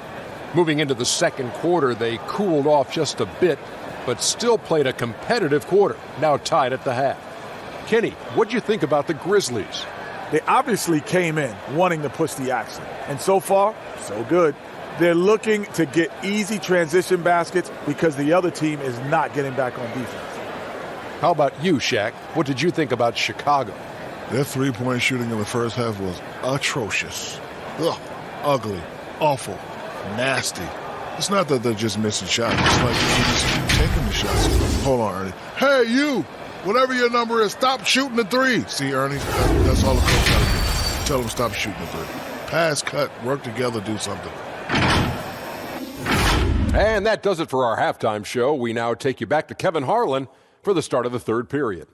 Moving into the second quarter, they cooled off just a bit, but still played a competitive quarter, now tied at the half. Kenny, what'd you think about the Grizzlies? They obviously came in wanting to push the action. And so far, so good. They're looking to get easy transition baskets because the other team is not getting back on defense. How about you, Shaq? What did you think about Chicago? Their three-point shooting in the first half was atrocious. Ugh, ugly, awful, nasty. It's not that they're just missing shots. It's like they're just taking the shots. Hold on, Ernie. Hey, you! Whatever your number is, stop shooting the three. See, Ernie, that's all the coach got to do. Tell them stop shooting the three. Pass, cut, work together, do something. And that does it for our halftime show. We now take you back to Kevin Harlan for the start of the third period.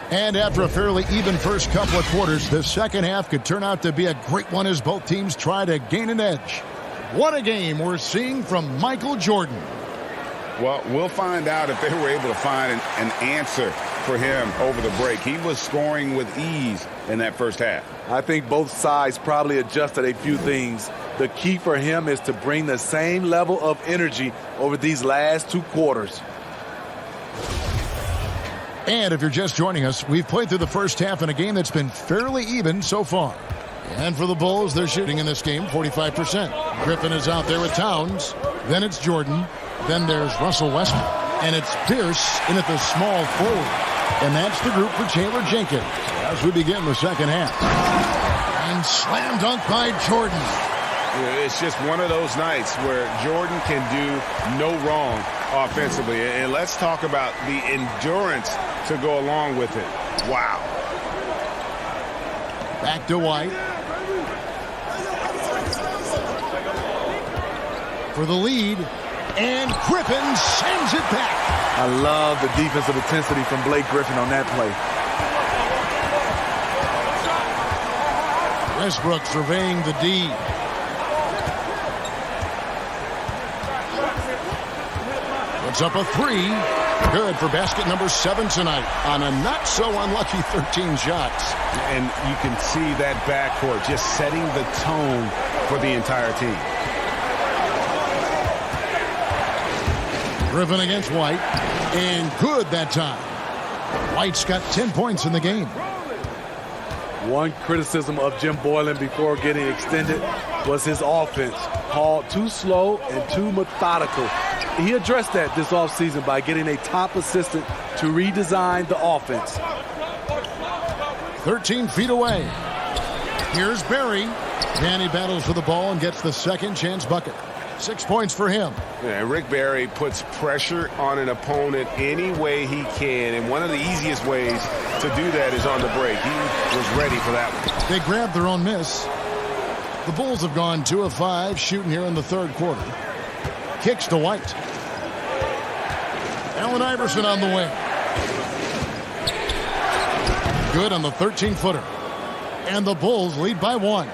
And after a fairly even first couple of quarters, the second half could turn out to be a great one as both teams try to gain an edge. What a game we're seeing from Michael Jordan. Well, we'll find out if they were able to find an answer for him over the break. He was scoring with ease in that first half. I think both sides probably adjusted a few things. The key for him is to bring the same level of energy over these last 2 quarters. And if you're just joining us, we've played through the first half in a game that's been fairly even so far. And for the Bulls, they're shooting in this game 45%. Griffin is out there with Towns. Then it's Jordan. Then there's Russell Westbrook. And it's Pierce in at the small forward. And that's the group for Taylor Jenkins as we begin the second half. And slam dunk by Jordan. It's just one of those nights where Jordan can do no wrong offensively. And let's talk about the endurance to go along with it. Wow. Back to White. For the lead. And Griffin sends it back. I love the defensive intensity from Blake Griffin on that play. Westbrook surveying the D. Puts up a 3. Good for basket number 7 tonight on a not so unlucky 13 shots. And you can see that backcourt just setting the tone for the entire team. Griffin against White. And good that time. White's got 10 points in the game. One criticism of Jim Boylan before getting extended was his offense. Called too slow and too methodical. He addressed that this offseason by getting a top assistant to redesign the offense. 13 feet away. Here's Barry. Danny battles for the ball and gets the second chance bucket. 6 points for him. Yeah, Rick Barry puts pressure on an opponent any way he can, and one of the easiest ways to do that is on the break. He was ready for that one. They grabbed their own miss. The Bulls have gone 2 of 5 shooting here in the third quarter. Kicks to White. Allen Iverson on the wing. Good on the 13-footer. And the Bulls lead by 1.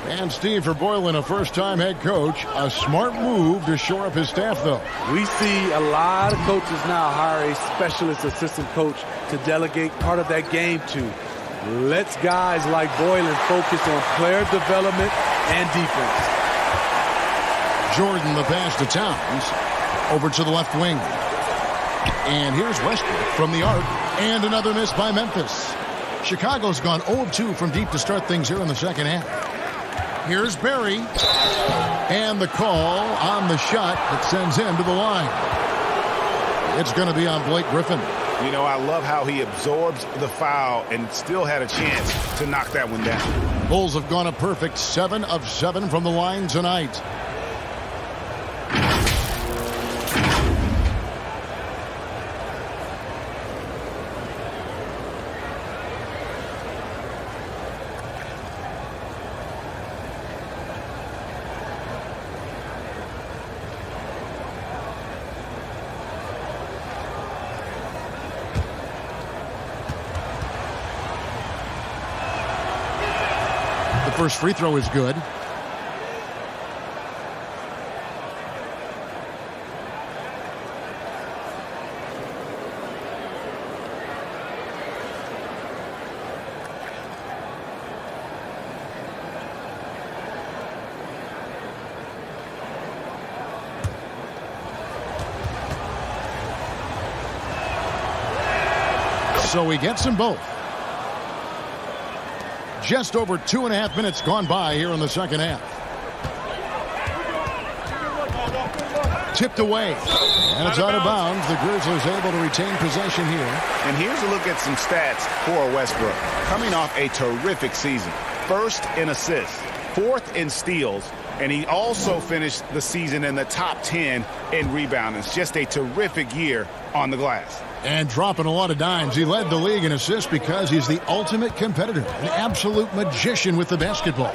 And Steve, for Boylan, a first-time head coach, a smart move to shore up his staff, though. We see a lot of coaches now hire a specialist assistant coach to delegate part of that game to. Lets guys like Boylan focus on player development and defense. Jordan, the pass to Towns. Over to the left wing. And here's Westbrook from the arc. And another miss by Memphis. Chicago's gone 0-2 from deep to start things here in the second half. Here's Barry. And the call on the shot that sends him to the line. It's going to be on Blake Griffin. You know, I love how he absorbs the foul and still had a chance to knock that one down. Bulls have gone a perfect 7 of 7 from the line tonight. First free throw is good. So he gets them both. Just over 2.5 minutes gone by here in the second half. Tipped away. And it's out of bounds. The Grizzlies able to retain possession here. And here's a look at some stats for Westbrook. Coming off a terrific season. First in assists, 4th in steals, and he also finished the season in the top 10 in rebounding. It's just a terrific year on the glass. And dropping a lot of dimes. He led the league in assists because he's the ultimate competitor. An absolute magician with the basketball.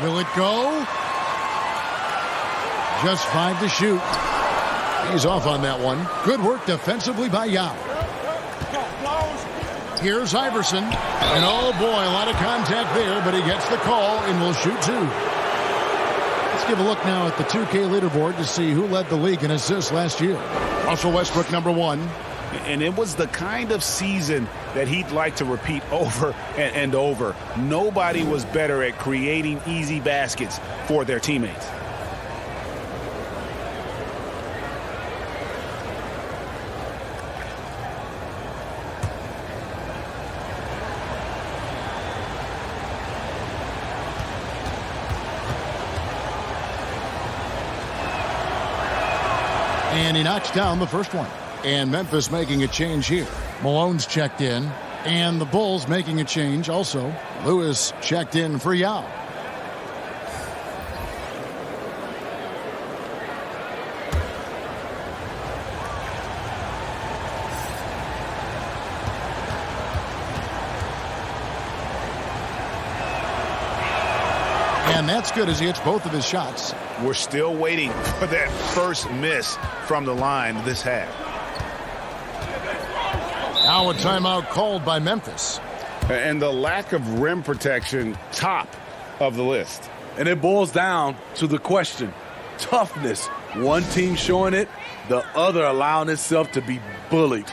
Will it go? Just 5 to shoot. He's off on that one. Good work defensively by Yao. Here's Iverson. And oh boy, a lot of contact there, but he gets the call and will shoot 2. Let's give a look now at the 2K leaderboard to see who led the league in assists last year. Russell Westbrook, number 1. And it was the kind of season that he'd like to repeat over and over. Nobody was better at creating easy baskets for their teammates. And he knocks down the first one. And Memphis making a change here. Malone's checked in. And the Bulls making a change also. Lewis checked in for Yao. And that's good as he hits both of his shots. We're still waiting for that first miss from the line this half. Now a timeout called by Memphis. And the lack of rim protection, top of the list. And it boils down to the question, toughness. One team showing it, the other allowing itself to be bullied.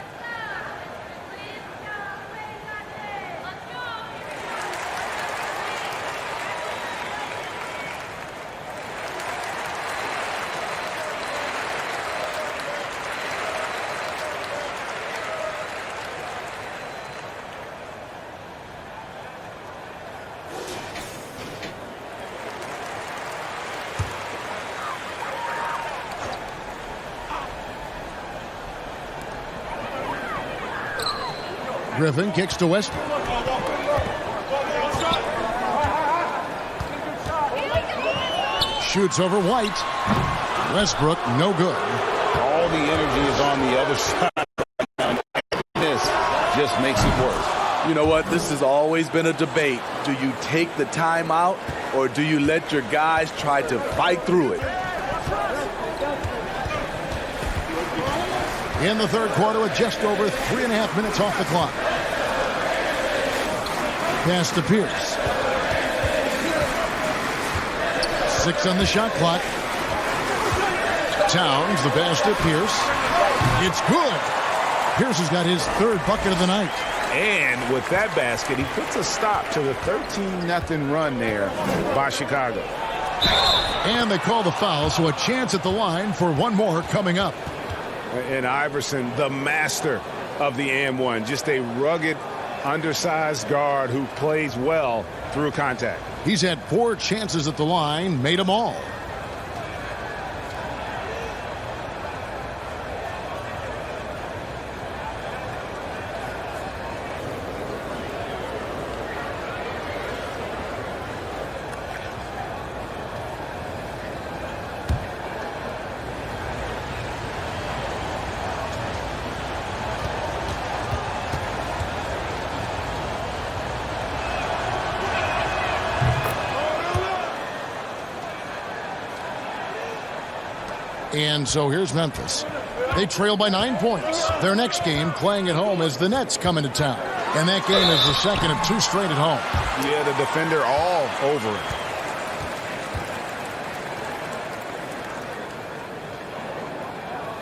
Griffin kicks to Westbrook. Shoots over White. Westbrook, no good. All the energy is on the other side. This just makes it worse. You know what? This has always been a debate. Do you take the timeout or do you let your guys try to fight through it? In the third quarter with just over 3.5 minutes off the clock. Pass to Pierce. 6 on the shot clock. Towns, the pass to Pierce. It's good. Pierce has got his third bucket of the night. And with that basket, he puts a stop to the 13-0 run there by Chicago. And they call the foul, so a chance at the line for one more coming up. And Iverson, the master of the and-one, just a rugged, undersized guard who plays well through contact. He's had 4 chances at the line, made them all. And so here's Memphis. They trail by 9 points. Their next game playing at home as the Nets come into town. And that game is the second of 2 straight at home. Yeah, the defender all over it.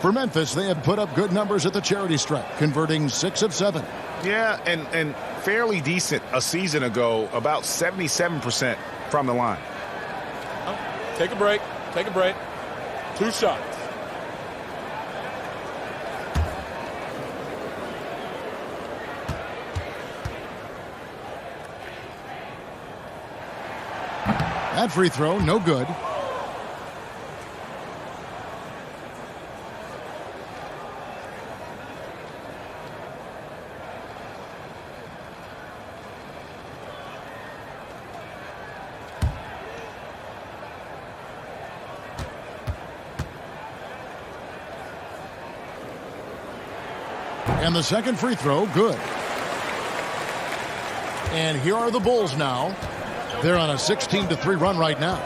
For Memphis, they have put up good numbers at the charity stripe, converting 6 of 7. Yeah, and fairly decent a season ago, about 77% from the line. Take a break. Take a break. 2 shots. That free throw, no good. And the second free throw, good. And here are the Bulls now. They're on a 16-3 run right now.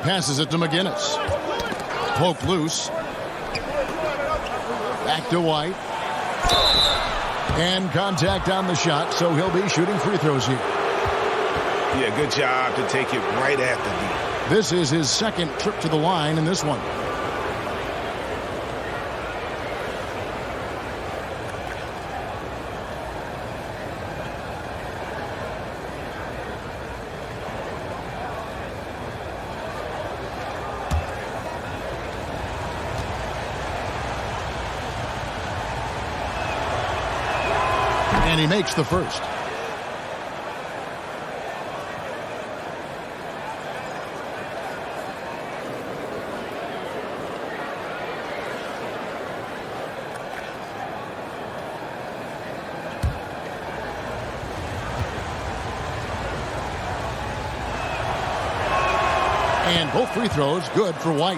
Passes it to McGinnis. Poke loose. Back to White. And contact on the shot, so he'll be shooting free throws here. Yeah, good job to take it right at the D. This is his second trip to the line in this one. And he makes the first. And both free throws good for White.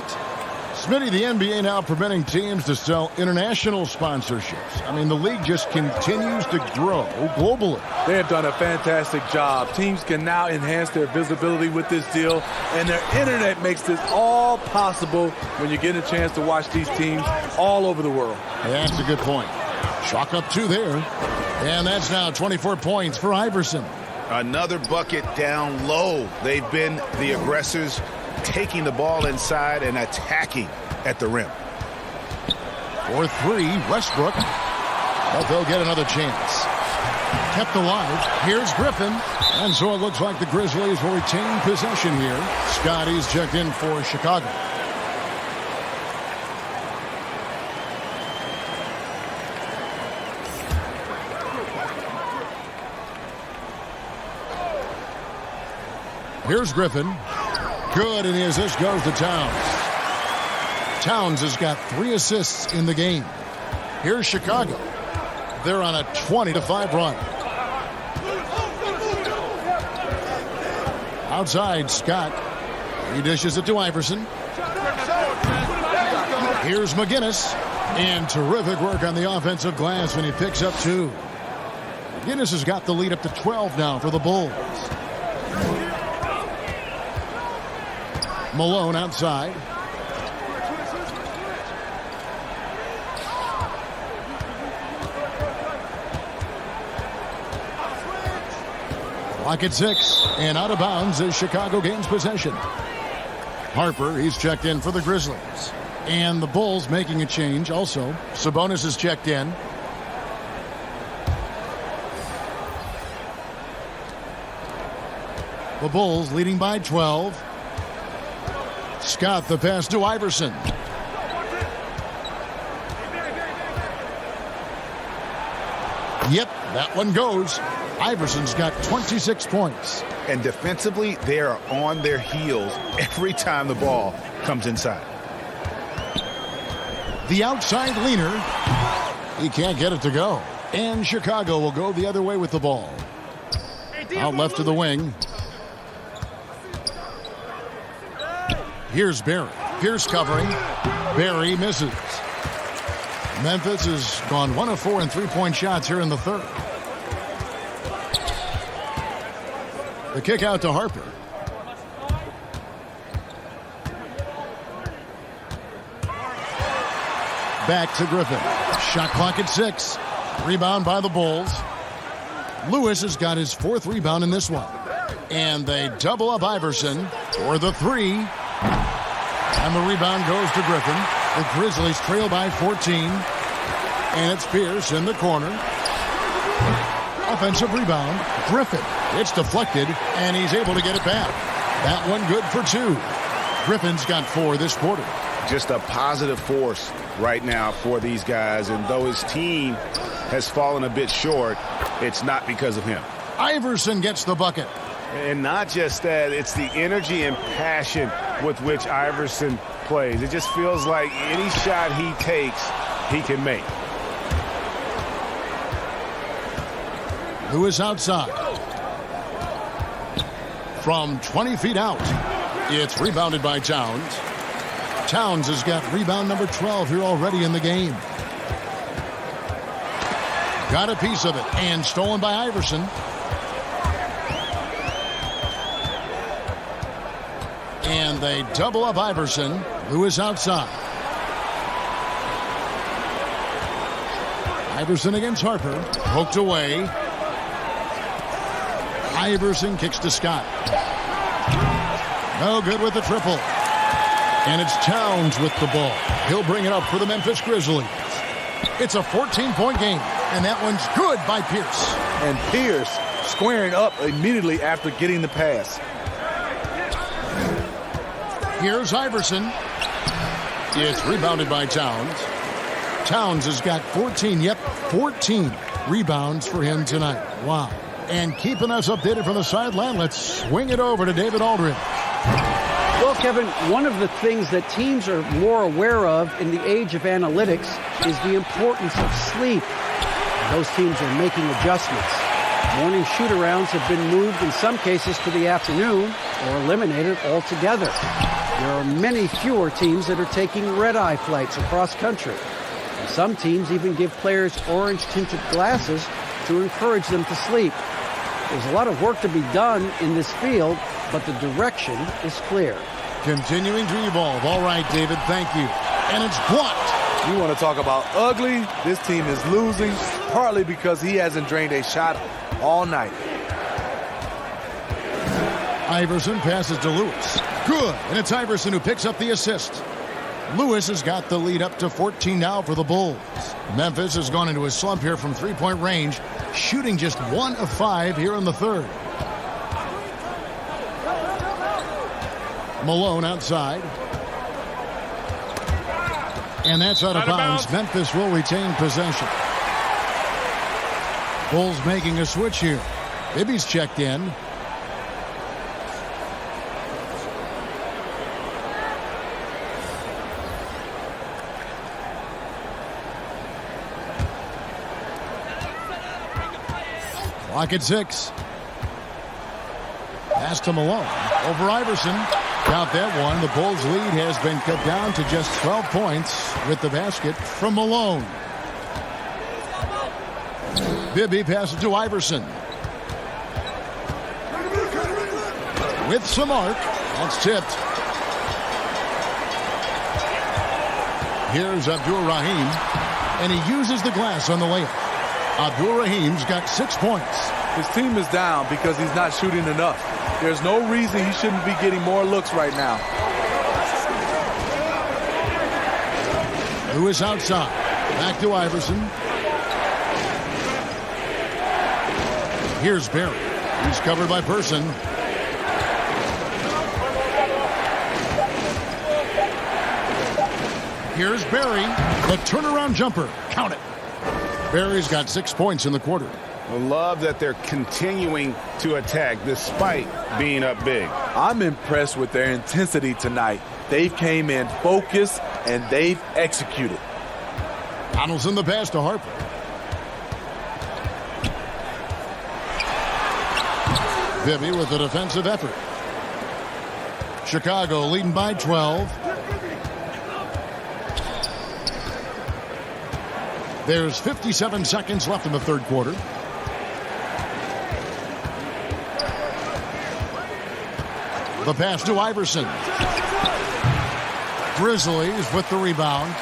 Smitty, the NBA now permitting teams to sell international sponsorships. I mean, the league just continues to grow globally. They have done a fantastic job. Teams can now enhance their visibility with this deal, and their internet makes this all possible when you get a chance to watch these teams all over the world. That's a good point. Chalk up 2 there. And that's now 24 points for Iverson. Another bucket down low. They've been the aggressors, taking the ball inside and attacking at the rim. For 3, Westbrook. But they'll get another chance. Kept alive. Here's Griffin. And so it looks like the Grizzlies will retain possession here. Scotty's checked in for Chicago. Here's Griffin. Good, and the assist goes to Towns. Towns has got 3 assists in the game. Here's Chicago. They're on a 20-5 run. Outside, Scott. He dishes it to Iverson. Here's McGinnis. And terrific work on the offensive glass when he picks up 2. McGinnis has got the lead up to 12 now for the Bulls. Malone outside. Clock at 6, and out of bounds as Chicago gains possession. Harper, he's checked in for the Grizzlies. And the Bulls making a change also. Sabonis is checked in. The Bulls leading by 12. Scott, the pass to Iverson. Yep, that one goes. Iverson's got 26 points. And defensively, they are on their heels every time the ball comes inside. The outside leaner. He can't get it to go. And Chicago will go the other way with the ball. Out left to the wing. Here's Barry. Pierce covering. Barry misses. Memphis has gone 1 of 4 in three-point shots here in the third. The kick out to Harper. Back to Griffin. Shot clock at 6. Rebound by the Bulls. Lewis has got his 4th rebound in this one. And they double up Iverson for the 3. And the rebound goes to Griffin. The Grizzlies trail by 14. And it's Pierce in the corner. Offensive rebound. Griffin. It's deflected, and he's able to get it back. That one good for 2. Griffin's got 4 this quarter. Just a positive force right now for these guys. And though his team has fallen a bit short, it's not because of him. Iverson gets the bucket. And not just that, it's the energy and passion with which Iverson plays. It just feels like any shot he takes, he can make. Lewis outside. From 20 feet out, it's rebounded by Towns. Towns has got rebound number 12 here already in the game. Got a piece of it, and stolen by Iverson. And they double up Iverson. Lewis outside. Iverson against Harper. Poked away. Iverson kicks to Scott. No good with the triple. And it's Towns with the ball. He'll bring it up for the Memphis Grizzlies. It's a 14-point game, and that one's good by Pierce. And Pierce squaring up immediately after getting the pass. Here's Iverson. It's rebounded by Towns. Towns has got 14. Yep, 14. rebounds for him tonight. Wow. And keeping us updated from the sideline, let's swing it over to David Aldridge. Well, Kevin, one of the things that teams are more aware of in the age of analytics is the importance of sleep. Those teams are making adjustments. Morning shoot-arounds have been moved in some cases to the afternoon or eliminated altogether. There are many fewer teams that are taking red-eye flights across country. And some teams even give players orange-tinted glasses to encourage them to sleep. There's a lot of work to be done in this field, but the direction is clear. Continuing to evolve. All right, David, thank you. And it's blocked. You want to talk about ugly? This team is losing, partly because he hasn't drained a shot all night. Iverson passes to Lewis. Good. And it's Iverson who picks up the assist. Lewis has got the lead up to 14 now for the Bulls. Memphis has gone into a slump here from three-point range, shooting just 1 of 5 here in the third. Malone outside. And that's out of bounds. Memphis will retain possession. Bulls making a switch here. Bibby's checked in. Clock at 6. Pass to Malone. Over Iverson. Count that one. The Bulls' lead has been cut down to just 12 points with the basket from Malone. Bibby passes to Iverson. With some arc. That's tipped. Here's Abdur-Rahim. And he uses the glass on the layup. Abdur-Rahim's got 6 points. His team is down because he's not shooting enough. There's no reason he shouldn't be getting more looks right now. Lewis outside. Back to Iverson. Here's Barry. He's covered by Person. Here's Barry. The turnaround jumper. Count it. Barry's got 6 points in the quarter. I love that they're continuing to attack despite being up big. I'm impressed with their intensity tonight. They've came in focused and they've executed. Donaldson the pass to Harper. Bibby with a defensive effort. Chicago leading by 12. There's 57 seconds left in the third quarter. The pass to Iverson. Grizzlies with the rebound.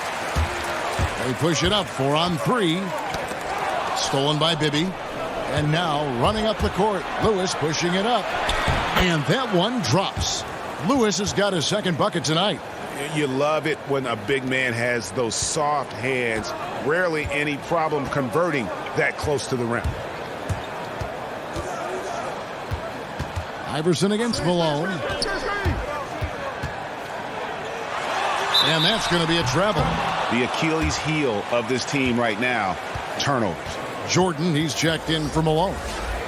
They push it up 4 on 3. Stolen by Bibby. And now running up the court. Lewis pushing it up. And that one drops. Lewis has got his second bucket tonight. You love it when a big man has those soft hands. Rarely any problem converting that close to the rim. Iverson against Malone. And that's going to be a travel. The Achilles heel of this team right now, turnovers. Jordan, he's checked in for Malone.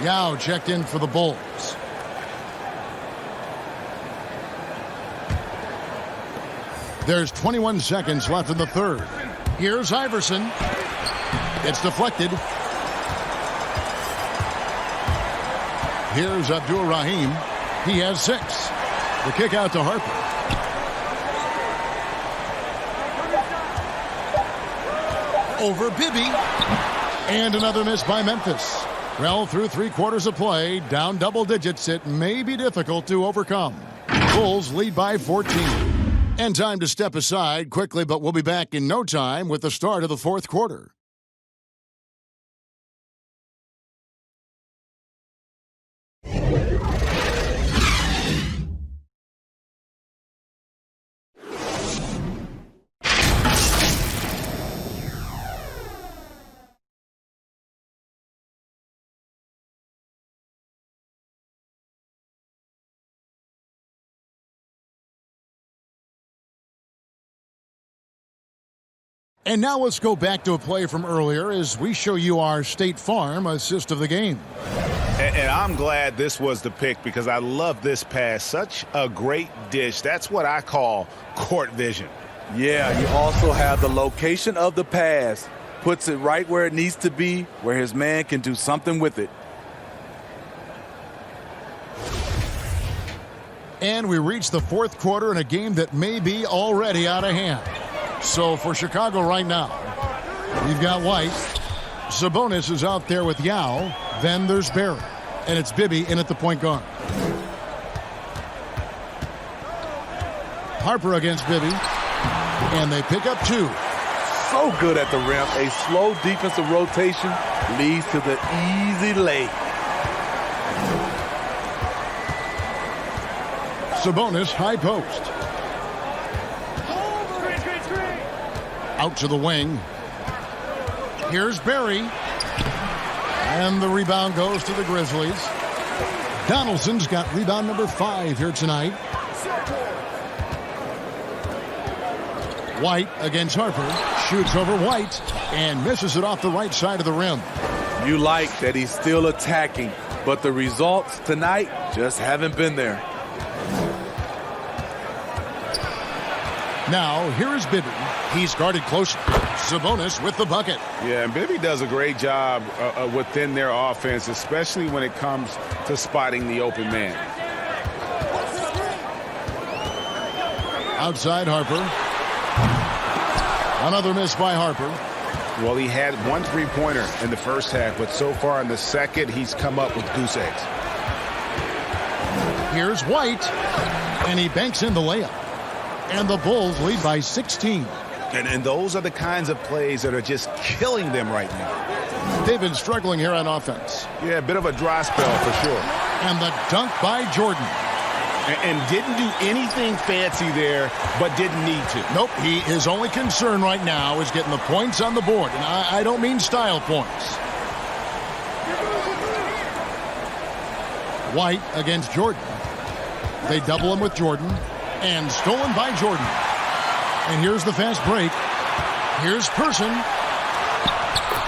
Yao checked in for the Bulls. There's 21 seconds left in the third. Here's Iverson. It's deflected. Here's Abdur-Rahim. He has 6. The kick out to Harper. Over Bibby. And another miss by Memphis. Well, through 3 quarters of play, down double digits, it may be difficult to overcome. Bulls lead by 14. And time to step aside quickly, but we'll be back in no time with the start of the fourth quarter. And now let's go back to a play from earlier as we show you our State Farm assist of the game. And I'm glad this was the pick because I love this pass. Such a great dish. That's what I call court vision. Yeah, you also have the location of the pass. Puts it right where it needs to be, where his man can do something with it. And we reach the fourth quarter in a game that may be already out of hand. So for Chicago right now, we've got White. Sabonis is out there with Yao. Then there's Barry. And it's Bibby in at the point guard. Harper against Bibby. And they pick up 2. So good at the rim. A slow defensive rotation leads to the easy lay. Sabonis high post. Out to the wing. Here's Barry. And the rebound goes to the Grizzlies. Donaldson's got rebound number 5 here tonight. White against Harper. Shoots over White and misses it off the right side of the rim. You like that he's still attacking, but the results tonight just haven't been there. Now, here is Bibby. He's guarded closely. Sabonis with the bucket. Yeah, and Bibby does a great job within their offense, especially when it comes to spotting the open man. Outside Harper. Another miss by Harper. Well, he had 1 3-pointer in the first half, but so far in the second, he's come up with goose eggs. Here's White, and he banks in the layup. And the Bulls lead by 16. And those are the kinds of plays that are just killing them right now. They've been struggling here on offense. Yeah, a bit of a dry spell for sure. And the dunk by Jordan. And didn't do anything fancy there, but didn't need to. Nope, his only concern right now is getting the points on the board. And I don't mean style points. White against Jordan. They double him with Jordan. And stolen by Jordan. And here's the fast break. Here's Person.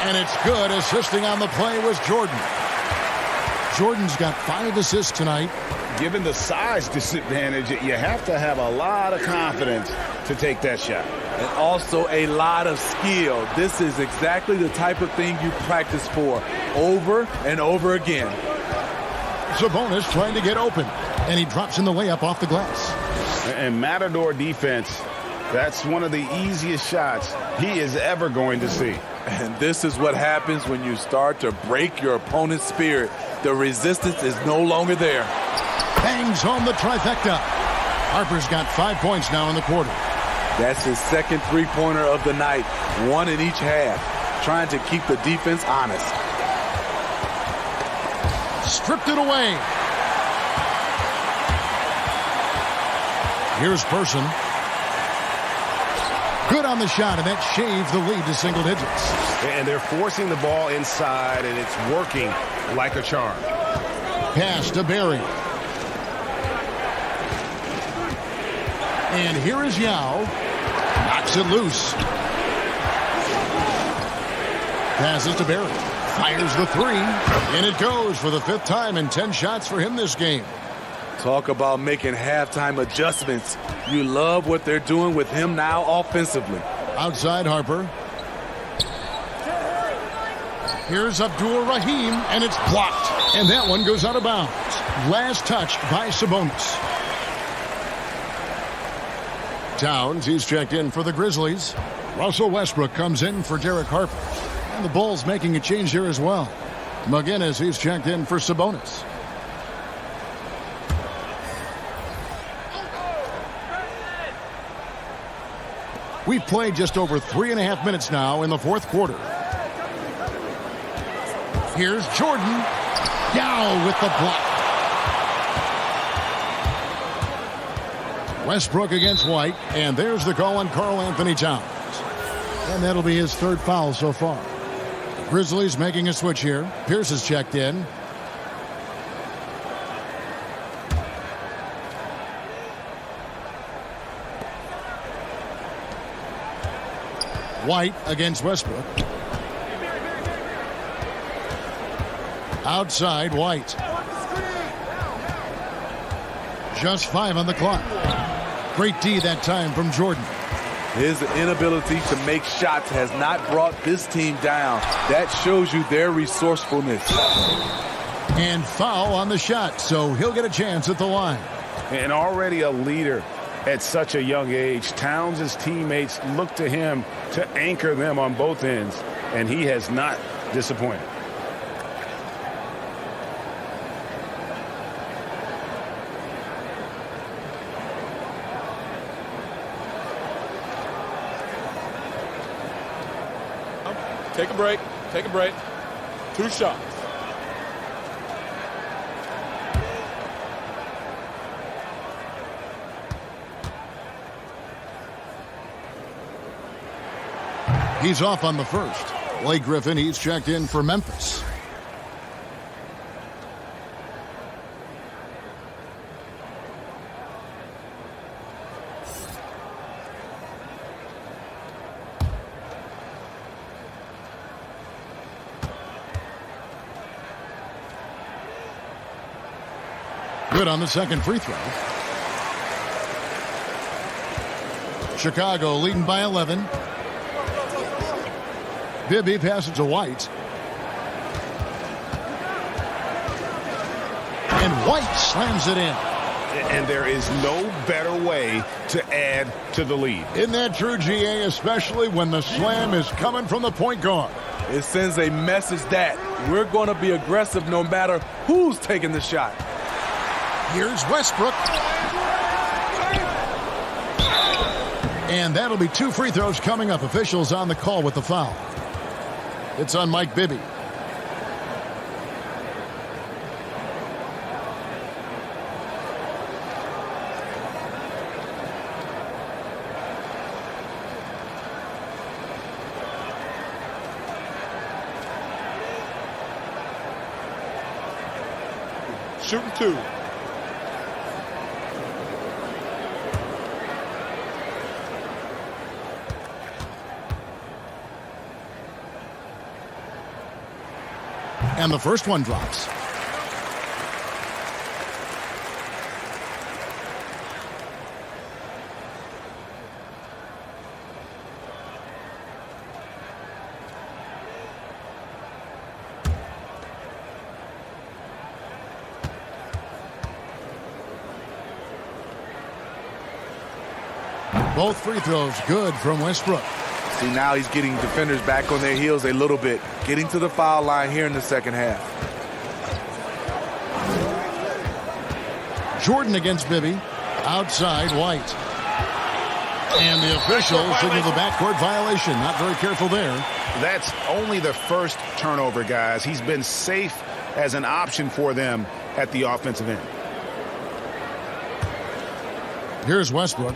And it's good. Assisting on the play was Jordan. Jordan's got 5 assists tonight. Given the size disadvantage, you have to have a lot of confidence to take that shot. And also a lot of skill. This is exactly the type of thing you practice for over and over again. Sabonis trying to get open. And he drops in the layup off the glass. And Matador defense, that's one of the easiest shots he is ever going to see. And this is what happens when you start to break your opponent's spirit. The resistance is no longer there. Bangs home the trifecta. Harper's got 5 points now in the quarter. That's his second 3-pointer of the night. 1 in each half. Trying to keep the defense honest. Stripped it away. Here's Person. Good on the shot, and that shaves the lead to single digits. And they're forcing the ball inside, and it's working like a charm. Pass to Barry. And here is Yao. Knocks it loose. Passes to Barry. Fires the 3. And it goes for the 5th time, and 10 shots for him this game. Talk about making halftime adjustments. You love what they're doing with him now offensively. Outside Harper. Here's Abdul Rahim, and it's blocked. And that one goes out of bounds. Last touch by Sabonis. Towns, he's checked in for the Grizzlies. Russell Westbrook comes in for Derek Harper. And the Bulls making a change here as well. McGinnis, he's checked in for Sabonis. We've played just over 3.5 minutes now in the fourth quarter. Here's Jordan. Yao with the block. Westbrook against White. And there's the call on Karl Anthony Towns. And that'll be his 3rd foul so far. The Grizzlies making a switch here. Pierce is checked in. White against Westbrook. Outside, White. Just 5 on the clock. Great D that time from Jordan. His inability to make shots has not brought this team down. That shows you their resourcefulness. And foul on the shot, so he'll get a chance at the line. And already a leader at such a young age, Towns' teammates look to him to anchor them on both ends, and he has not disappointed. Take a break. Take a break. 2 shots. He's off on the first. Blake Griffin, he's checked in for Memphis. Good on the second free throw. Chicago leading by 11. Bibby passes to White. And White slams it in. And there is no better way to add to the lead. Isn't that true, GA, especially when the slam is coming from the point guard? It sends a message that we're going to be aggressive no matter who's taking the shot. Here's Westbrook. And that'll be 2 free throws coming up. Officials on the call with the foul. It's on Mike Bibby. Shooting 2. And the first one drops. Both free throws good from Westbrook. See, now he's getting defenders back on their heels a little bit. Getting to the foul line here in the second half. Jordan against Bibby. Outside, White. And the official signaled the backcourt violation. Not very careful there. That's only the first turnover, guys. He's been safe as an option for them at the offensive end. Here's Westbrook.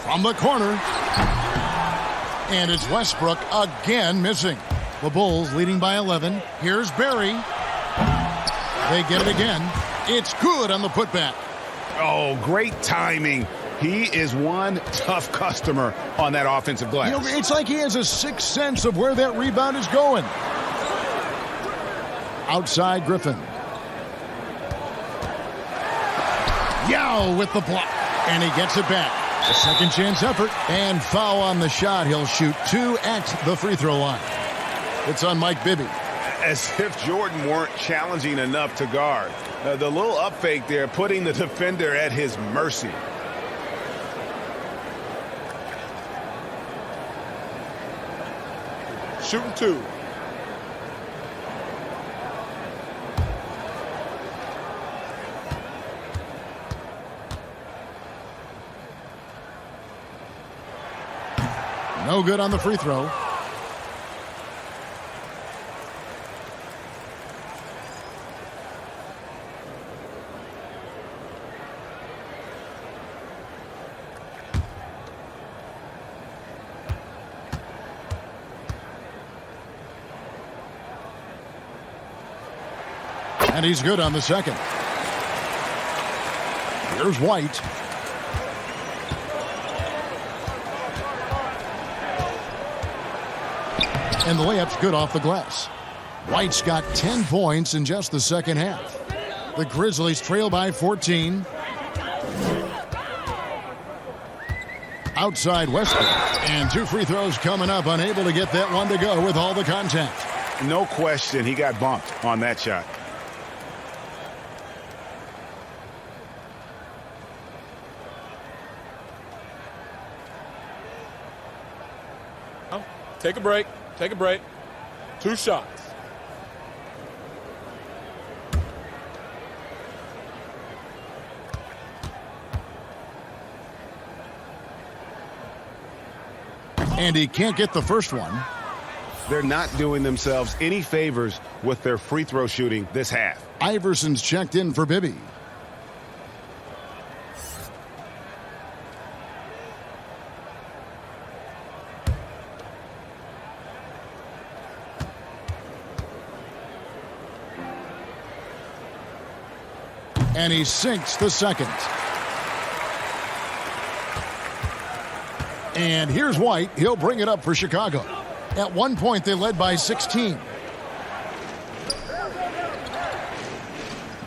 From the corner. And it's Westbrook again missing. The Bulls leading by 11. Here's Barry. They get it again. It's good on the putback. Oh, great timing. He is one tough customer on that offensive glass. You know, it's like he has a sixth sense of where that rebound is going. Outside, Griffin. Yao with the block. And he gets it back. A second chance effort. And foul on the shot. He'll shoot 2 at the free throw line. It's on Mike Bibby. As if Jordan weren't challenging enough to guard. The little up fake there, putting the defender at his mercy. Shooting 2. No good on the free throw. And he's good on the second. Here's White. And the layup's good off the glass. White's got 10 points in just the second half. The Grizzlies trail by 14. Outside Westbrook. And 2 free throws coming up. Unable to get that one to go with all the contact. No question, he got bumped on that shot. Take a break. Take a break. 2 shots. And he can't get the first one. They're not doing themselves any favors with their free throw shooting this half. Iverson's checked in for Bibby. And he sinks the second. And here's White. He'll bring it up for Chicago. At one point, they led by 16.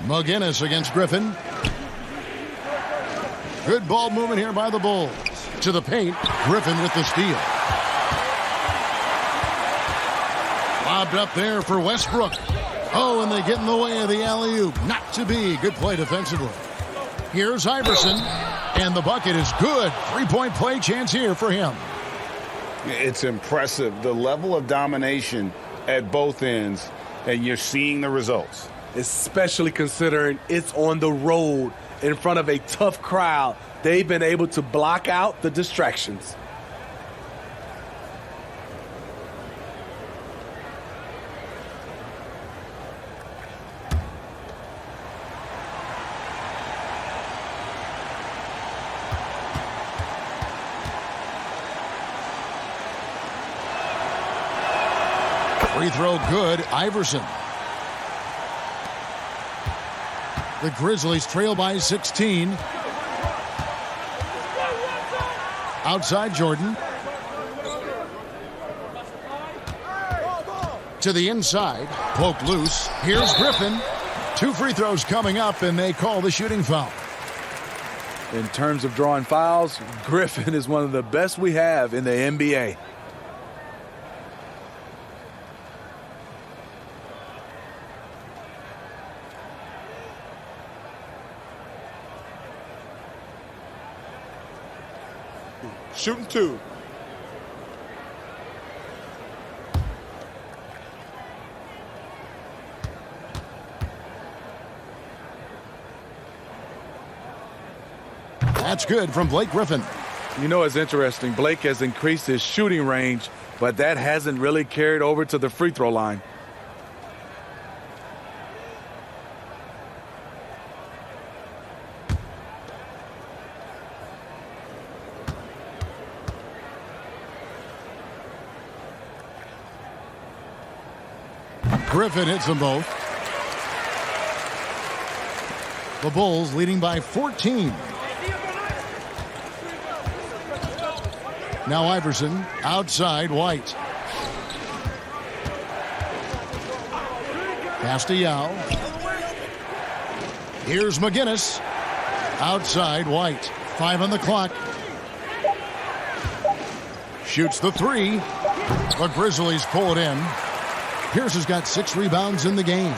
McGinnis against Griffin. Good ball movement here by the Bulls. To the paint, Griffin with the steal. Lobbed up there for Westbrook. Oh, and they get in the way of the alley-oop. Not to be. Good play defensively. Here's Iverson. And the bucket is good. 3-point play chance here for him. It's impressive, the level of domination at both ends, and you're seeing the results. Especially considering it's on the road in front of a tough crowd. They've been able to block out the distractions. Free throw good, Iverson. The Grizzlies trail by 16. Outside Jordan. To the inside, poked loose. Here's Griffin. 2 free throws coming up, and they call the shooting foul. In terms of drawing fouls, Griffin is one of the best we have in the NBA. Shooting 2. That's good from Blake Griffin. You know, it's interesting. Blake has increased his shooting range, but that hasn't really carried over to the free throw line. Griffin hits them both. The Bulls leading by 14. Now Iverson outside White. Castellao. Here's McGinnis. Outside White. 5 on the clock. Shoots the 3. The Grizzlies pull it in. Pierce has got 6 rebounds in the game.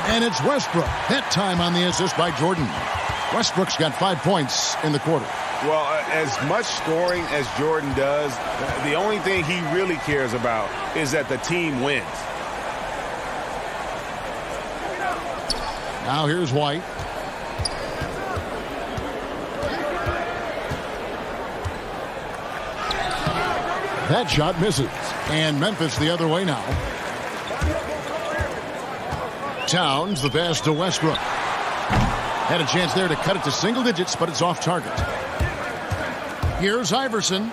And it's Westbrook. That time on the assist by Jordan. Westbrook's got 5 points in the quarter. Well, as much scoring as Jordan does, the only thing he really cares about is that the team wins. Now here's White. That shot misses. And Memphis the other way now. Towns the pass to Westbrook. Had a chance there to cut it to single digits, but it's off target. Here's Iverson.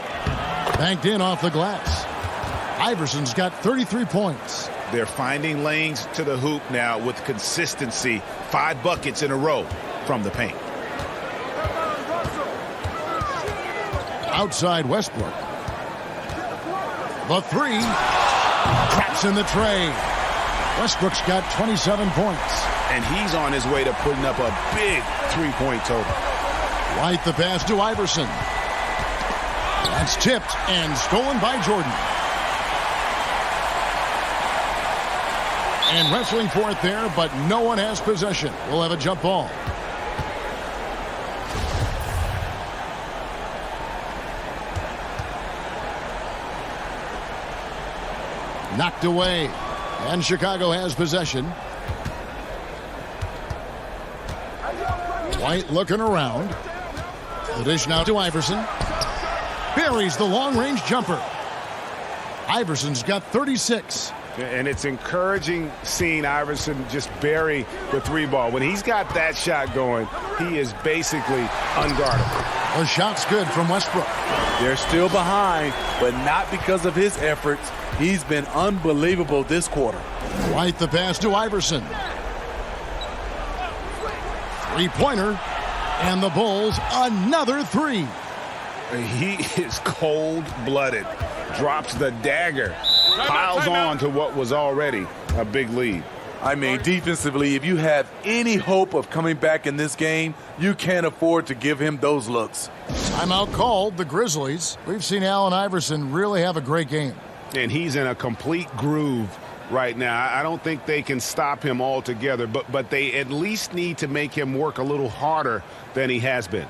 Banked in off the glass. Iverson's got 33 points. They're finding lanes to the hoop now with consistency. 5 buckets in a row from the paint. Outside Westbrook. The 3. Traps in the tray. Westbrook's got 27 points. And he's on his way to putting up a big 3-point total. White the pass to Iverson. That's tipped and stolen by Jordan. And wrestling for it there, but no one has possession. We'll have a jump ball. Knocked away. And Chicago has possession. White looking around. The dish now to Iverson. Buries the long-range jumper. Iverson's got 36. And it's encouraging seeing Iverson just bury the 3-ball. When he's got that shot going, he is basically unguardable. The shot's good from Westbrook. They're still behind, but not because of his efforts. He's been unbelievable this quarter. White the pass to Iverson. 3-pointer. And the Bulls, another 3. He is cold-blooded. Drops the dagger. Piles on to what was already a big lead. I mean, defensively, if you have any hope of coming back in this game, you can't afford to give him those looks. Timeout called, the Grizzlies. We've seen Allen Iverson really have a great game. And he's in a complete groove right now. I don't think they can stop him altogether, but they at least need to make him work a little harder than he has been.